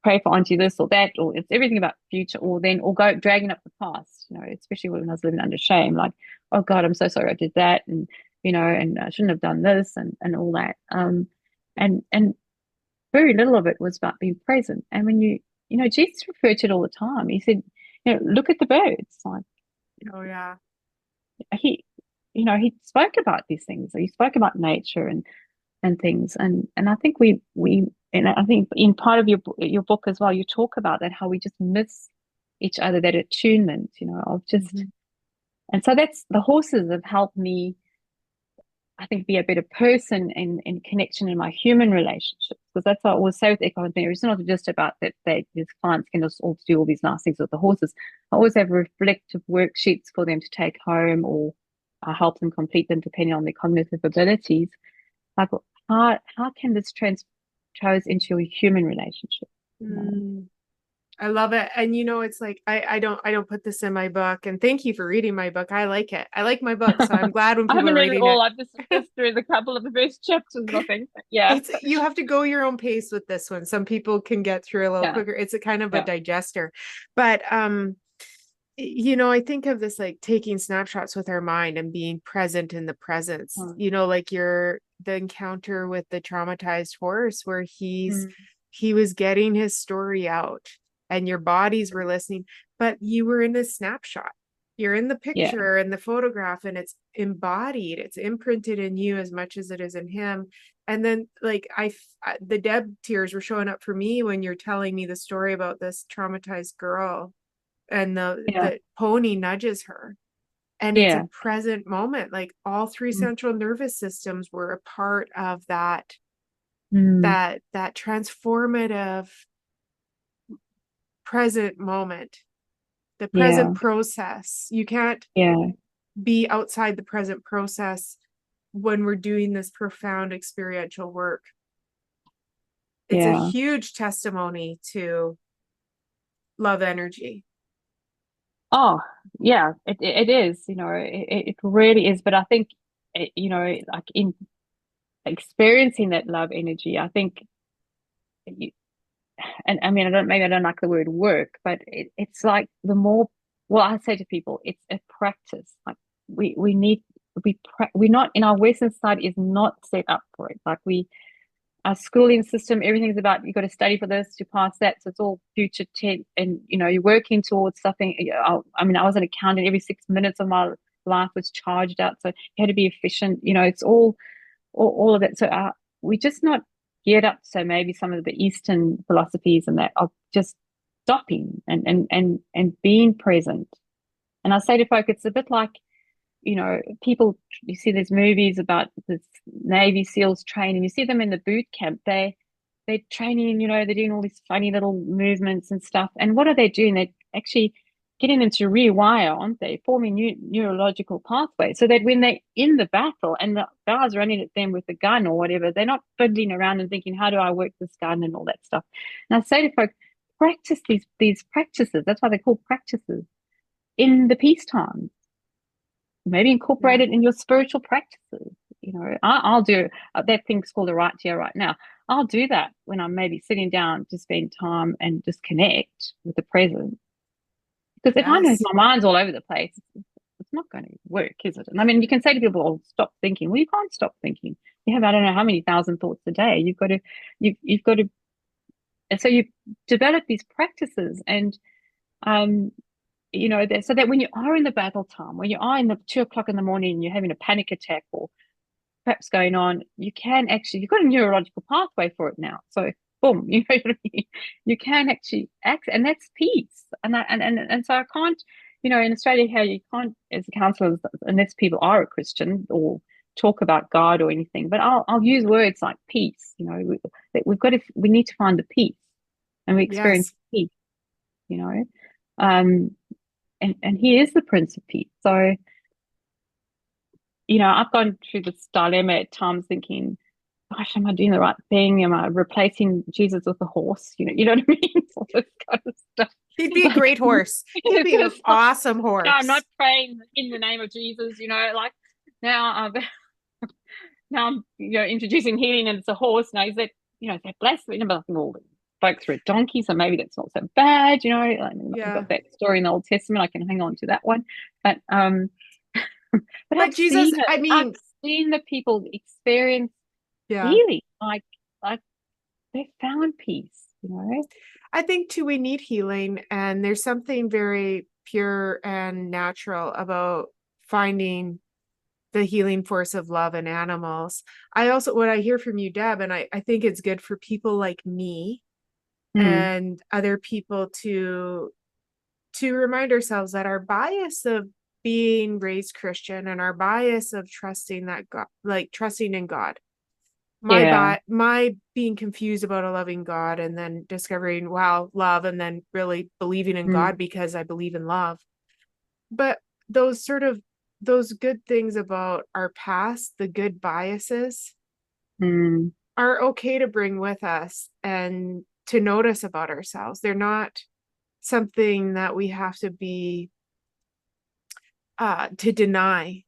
pray for auntie this or that, or it's everything about future, or go dragging up the past, especially when I was living under shame, like, oh God, I'm so sorry I did that, and and I shouldn't have done this, and all that. And very little of it was about being present. And when Jesus referred to it all the time. He said, look at the birds. Like,
Oh yeah.
He spoke about these things. He spoke about nature and things. And I think and I think in part of your book as well, you talk about that, how we just miss each other, that attunement, of just, and so that's, the horses have helped me, I think, be a better person in connection in my human relationships, because that's what I always say with equine therapy. It's not just about that these clients can just all do all these nice things with the horses. I always have reflective worksheets for them to take home, or I help them complete them depending on their cognitive abilities. Like, how can this transpose into your human relationship?
I love it. And it's like I don't put this in my book. And thank you for reading my book. I like it. I like my book. So I'm glad when
I
people
haven't
are
read it
reading it.
all. I've just through a couple of the first chapters, I think. Yeah.
You have to go your own pace with this one. Some people can get through a little quicker. It's a kind of a digester. But I think of this like taking snapshots with our mind and being present in the presence. Like the encounter with the traumatized horse, where he was getting his story out and your bodies were listening, but you were in a snapshot. You're in the picture and the photograph, and it's embodied, it's imprinted in you as much as it is in him. And then like the Deb tears were showing up for me when you're telling me the story about this traumatized girl, and the pony nudges her, and it's a present moment. Like all three central nervous systems were a part of that transformative present moment, the present process. You can't be outside the present process when we're doing this profound experiential work. It's a huge testimony to love energy.
Oh, yeah, it is, it really is. But I think, like in experiencing that love energy, I think, and I mean, maybe I don't like the word work, but it's like well, I say to people, it's a practice. Like we're not, in our Western society is not set up for it. Like our schooling system, everything's about, you got to study for this to pass that. So it's all future tense, and you're working towards something. I mean, I was an accountant. Every 6 minutes of my life was charged out, so you had to be efficient. It's all of that. So we just not geared up. So maybe some of the Eastern philosophies and that of just stopping and being present. And I say to folk, it's a bit like, people, you see these movies about the Navy SEALs training, you see them in the boot camp, they're training, they're doing all these funny little movements and stuff. And what are they doing? They're actually getting them to rewire, aren't they? Forming new neurological pathways, so that when they're in the battle and the guys running at them with a gun or whatever, they're not fiddling around and thinking, how do I work this gun and all that stuff. And I say to folks, practice these practices. That's why they're called practices in the peacetime. Maybe incorporate it in your spiritual practices. I'll do that thing's called a right here, right now. I'll do that when I'm maybe sitting down to spend time and just connect with the present. Because if I know my mind's all over the place, it's not going to work, is it? And I mean, you can say to people, "Oh, stop thinking." Well, you can't stop thinking. You have, I don't know how many thousand thoughts a day. You've got to, and so you develop these practices, and so that when you are in the battle time, when you are in the 2 o'clock in the morning and you're having a panic attack or perhaps going on, you've got a neurological pathway for it now. So boom, you can actually act, and that's peace. And so I can't, in Australia here, you can't, as a counselor, unless people are a Christian or talk about God or anything, but I'll use words like peace. We need to find the peace, and we experience peace. And he is the Prince of Peace. So I've gone through this dilemma at times thinking, gosh, am I doing the right thing? Am I replacing Jesus with a horse? You know what I mean? All this kind of stuff.
He'd be a
Like,
great horse. He'd
it's
be an
just like,
awesome
no, I'm not
horse.
praying in the name of Jesus, like now now I'm, introducing healing and it's a horse. Now is that blasphemy? And I'm like, well, spoke through a donkey, so maybe that's not so bad, like, we've
Yeah.
got that story in the Old Testament. I can hang on to that one. But but
But Jesus, I
I've
mean,
seen the people experience
yeah.
healing. Like they found peace.
I think too, we need healing, and there's something very pure and natural about finding the healing force of love in animals. I also, what I hear from you, Deb, and I think it's good for people like me
Mm,
and other people to remind ourselves that our bias of being raised Christian and our bias of trusting that God, like trusting in God,
yeah.
my being confused about a loving God and then discovering, wow, love, and then really believing in
Mm,
God because I believe in love. But those sort of those good things about our past, the good biases,
mm,
are okay to bring with us and to notice about ourselves. They're not something that we have to be to deny.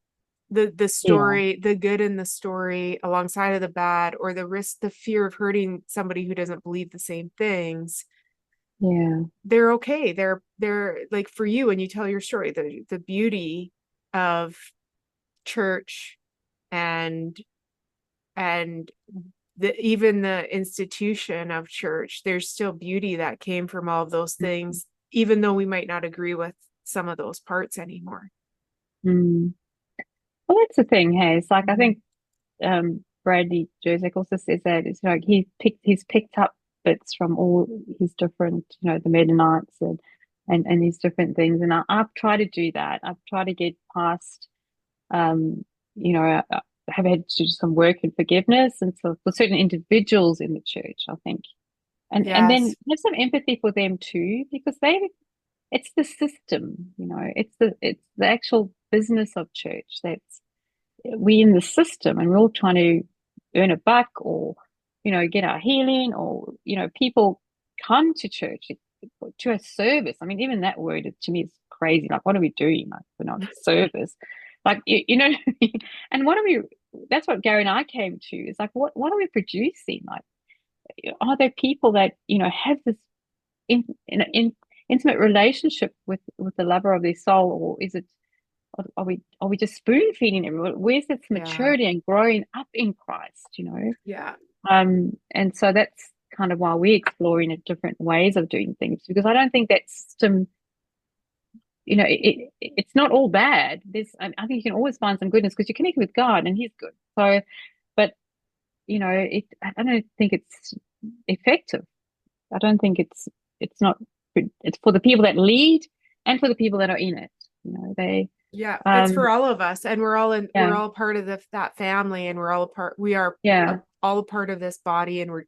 The
yeah.
story, the good in the story alongside of the bad, or the risk, the fear of hurting somebody who doesn't believe the same things,
Yeah.
they're okay. They're like, for you, when you tell your story, the beauty of church and and even the institution of church, there's still beauty that came from all of those
Mm,
things, even though we might not agree with some of those parts anymore.
mm. Well, that's the thing, hey. It's like I
Mhm.
think Bradley Jerzik also says that it's like he's picked up bits from all his different, the Mennonites and these different things. And I've tried to do that. I've tried to get past I have had to do some work in forgiveness and so for certain individuals in the church, I think. And then
Yes.
have some empathy for them too, because it's the system, it's the actual business of church that's we in the system and we're all trying to earn a buck or get our healing or people come to church to a service. I mean, even that word to me is crazy. Like, what are we doing? Like, we're not service. Like, what I mean? And what are we? That's what Gary and I came to. Is like, what are we producing? Like, are there people that have this in intimate relationship with the lover of their soul, or is it are we just spoon feeding everyone? Where's this
Yeah.
maturity and growing up in Christ?
Yeah.
And so that's kind of why we're exploring different ways of doing things because I don't think that system, it's not all bad. I think you can always find some goodness because you're connected with God and He's good. So, but I don't think it's effective. I don't think it's not. It's for the people that lead and for the people that are in it. They
Yeah, it's
um
for all of us, and we're
yeah
all part of that family, and we're all a part, we are
yeah
all a part of this body, and we're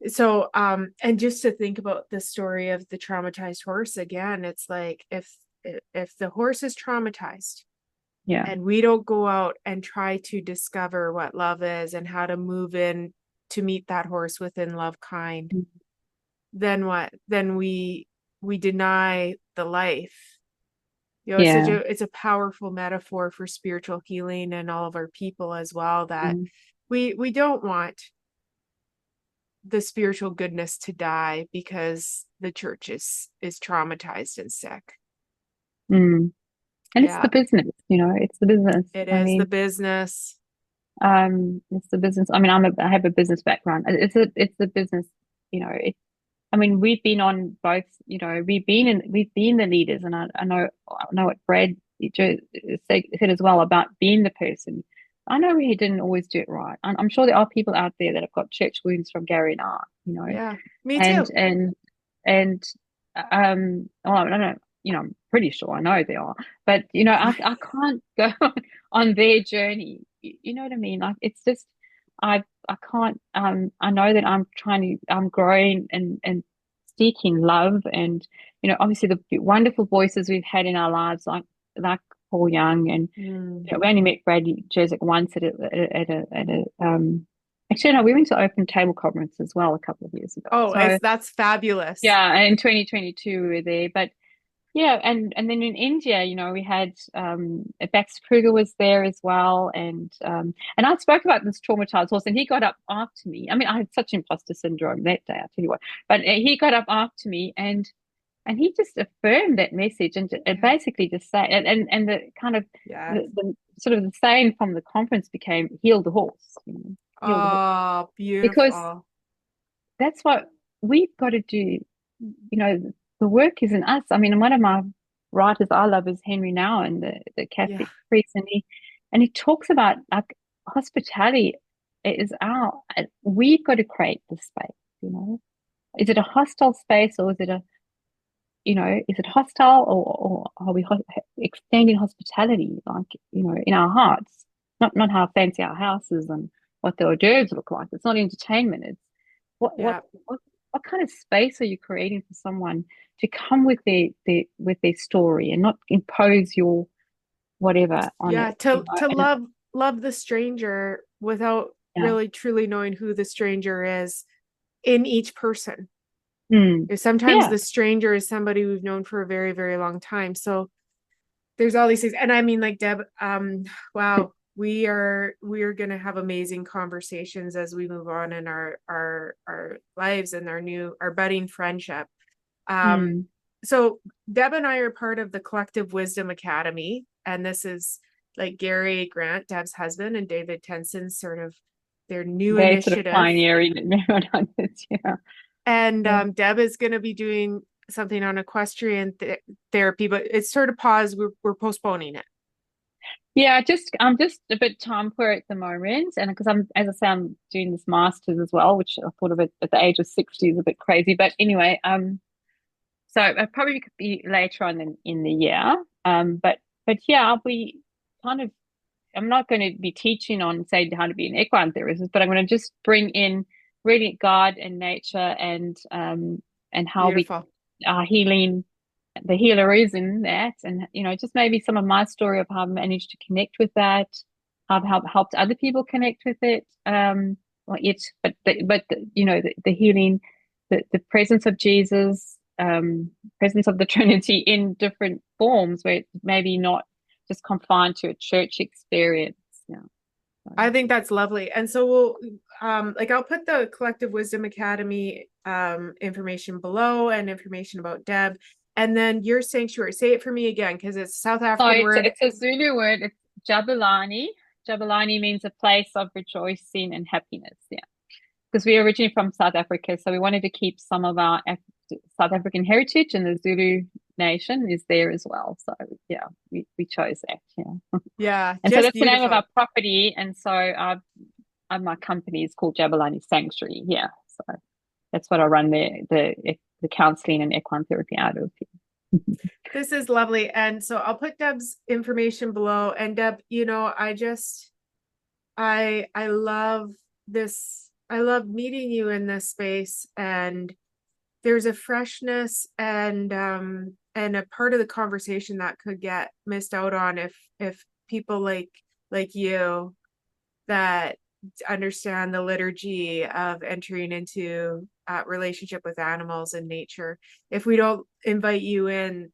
so and just to think about the story of the traumatized horse again, it's like, if the horse is traumatized
yeah.
and we don't go out and try to discover what love is and how to move in to meet that horse within love kind, then what? Then we deny the life.
Yeah.
It's a powerful metaphor for spiritual healing and all of our people as well, that
Mm,
we don't want the spiritual goodness to die because the church is traumatized and sick.
mm. And it's the
Yeah,
business, it's the business.
it
I
is the
mean,
business.
it's the business. I mean, I have a business background. It's the business, I mean, we've been on both, we've been the leaders, and I know what Brad said as well about being the person. I know he didn't always do it right. I'm sure there are people out there that have got church wounds from Gary and I,
Yeah, me
and
too.
and well, I don't know, I'm pretty sure I know they are, but I can't go on their journey. You know what I mean? Like it's just I can't I know that I'm growing and seeking love and obviously the wonderful voices we've had in our lives like Paul Young, and
Mm.
we only met Brady Jerzick once actually no, we went to Open Table Conference as well a couple of years ago.
Oh,
So
that's fabulous.
yeah, and in 2022 we were there. But yeah, and then in India, we had Bax Kruger was there as well, and I spoke about this traumatized horse, and he got up after me. I mean, I had such imposter syndrome that day, I tell you what. But he got up after me, and he just affirmed that message, and basically just say, and the kind of
Yeah.
the sort of the saying from the conference became heal the horse, heal the horse,
Oh,
because
beautiful.
that's what we've got to do. The work isn't us. I mean, one of my writers I love is Henry Nouwen, the
Yeah.
Catholic priest, and he talks about like hospitality is we've got to create the space. Is it a hostile space, or is it hostile, or are we extending hospitality, like, in our hearts? Not how fancy our houses and what the hors d'oeuvres look like. It's not entertainment. It's what what
Yeah.
what what kind of space are you creating for someone to come with their story and not impose your whatever on
Yeah.
it,
To
and
love the stranger without
yeah.
really truly knowing who the stranger is in each person.
Mm.
Sometimes
Yeah.
the stranger is somebody we've known for a very, very long time. So there's all these things. And I mean, like, Deb, wow, we are gonna have amazing conversations as we move on in our lives and our budding friendship. Um,
Mm.
so Deb and I are part of the Collective Wisdom Academy, and this is like Gary Grant, Deb's husband, and David Tenson's sort of their new
They're sort of
initiative.
pioneering it. Yeah.
And
Yeah.
Deb is going to be doing something on equestrian therapy, but it's sort of paused. We're postponing it.
Yeah, I'm just a bit time poor at the moment, and because as I say, I'm doing this master's as well, which I thought of it at the age of 60 is a bit crazy. But anyway, so it probably could be later on in the year. But yeah, I'll be kind of. I'm not going to be teaching on, say, how to be an equine therapist, but I'm going to just bring in really God and nature, and how we
Beautiful.
are healing, the healer is in that, and just maybe some of my story of how I've managed to connect with that, how I've helped other people connect with it, or it, the healing, the presence of Jesus, presence of the Trinity in different forms, where it's maybe not just confined to a church experience. Yeah. So,
I think that's lovely. And so we'll like I'll put the Collective Wisdom Academy information below and information about Deb. And then your sanctuary, say it for me again, because it's a South
so
African word.
it's a Zulu word. It's Jabulani. Jabulani means a place of rejoicing and happiness. Yeah, because we're originally from South Africa, so we wanted to keep some of our South African heritage, and the Zulu nation is there as well. So yeah, we chose that. Yeah.
Yeah,
And so
just
that's the name of
beautiful.
our property. And so my company is called Jabulani Sanctuary. Yeah. So that's what I run the counseling and equine therapy out of.
This is lovely. And so I'll put Deb's information below. And Deb, I love this. I love meeting you in this space, and there's a freshness and a part of the conversation that could get missed out on if people like you that understand the liturgy of entering into relationship with animals and nature. If we don't invite you in,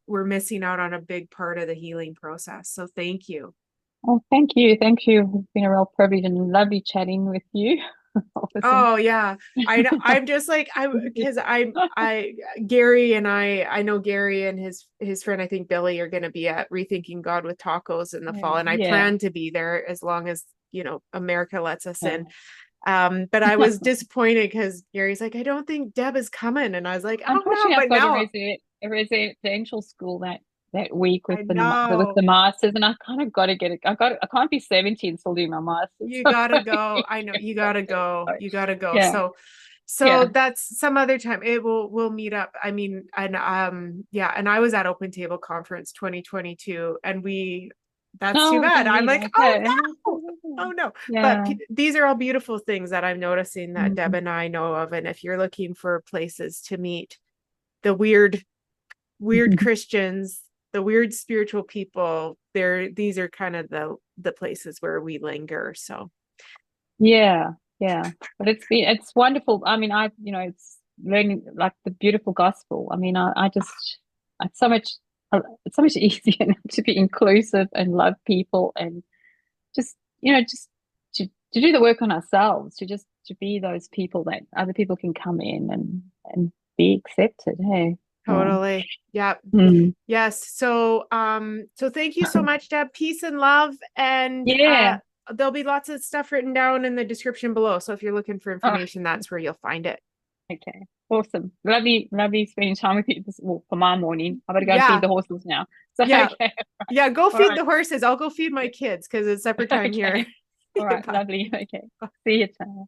we're missing out on a big part of the healing process. So thank you.
Oh, thank you. Thank you. It's been a real privilege and lovely chatting with you. Awesome.
Oh yeah. I know. I'm just like because I Gary and I know Gary and his friend, I think Billy, are gonna be at Rethinking God with Tacos in the fall. And I
Yeah.
plan to be there as long as, America lets us
Yeah.
in. But I was disappointed because Gary's like, I don't think Deb is coming. And I was like, oh no,
Unfortunately, I've
but
got
now
a residential school that week
I
with the
know
masters, and I kind of got to get it. I can't be 70 and still do my masters.
you gotta go. I know you gotta go.
So,
You gotta go.
yeah,
So
yeah.
that's some other time. We'll meet up. I mean, and yeah, and I was at Open Table Conference 2022, and that's too
No, we
bad.
didn't
I'm
meet.
like, oh
Okay.
no, oh no. But
Yeah.
these are all beautiful things that I'm noticing that Deb
Mm.
and I know of. And if you're looking for places to meet the weird Christians the weird spiritual people, these are kind of the places where we linger. So
Yeah, yeah. But it's wonderful. I mean, it's learning like the beautiful gospel. I mean, I just it's so much it's so much easier now to be inclusive and love people and just just to do the work on ourselves, to be those people that other people can come in and be accepted. Hey, yeah.
totally. Yeah.
Mm.
Yes. So thank you so much, Deb. Peace and love. And
Yeah.
there'll be lots of stuff written down in the description below. So if you're looking for
Oh,
information, that's where you'll find it.
okay. Awesome. Lovely spending time with you for my morning. I'm gonna go and feed
Yeah.
the horses now. So
Yeah.
okay.
Yeah. Go
All
feed
right.
the horses. I'll go feed my kids because it's supper time here.
Okay. All right.
Bye.
Lovely. Okay. See you, Tara.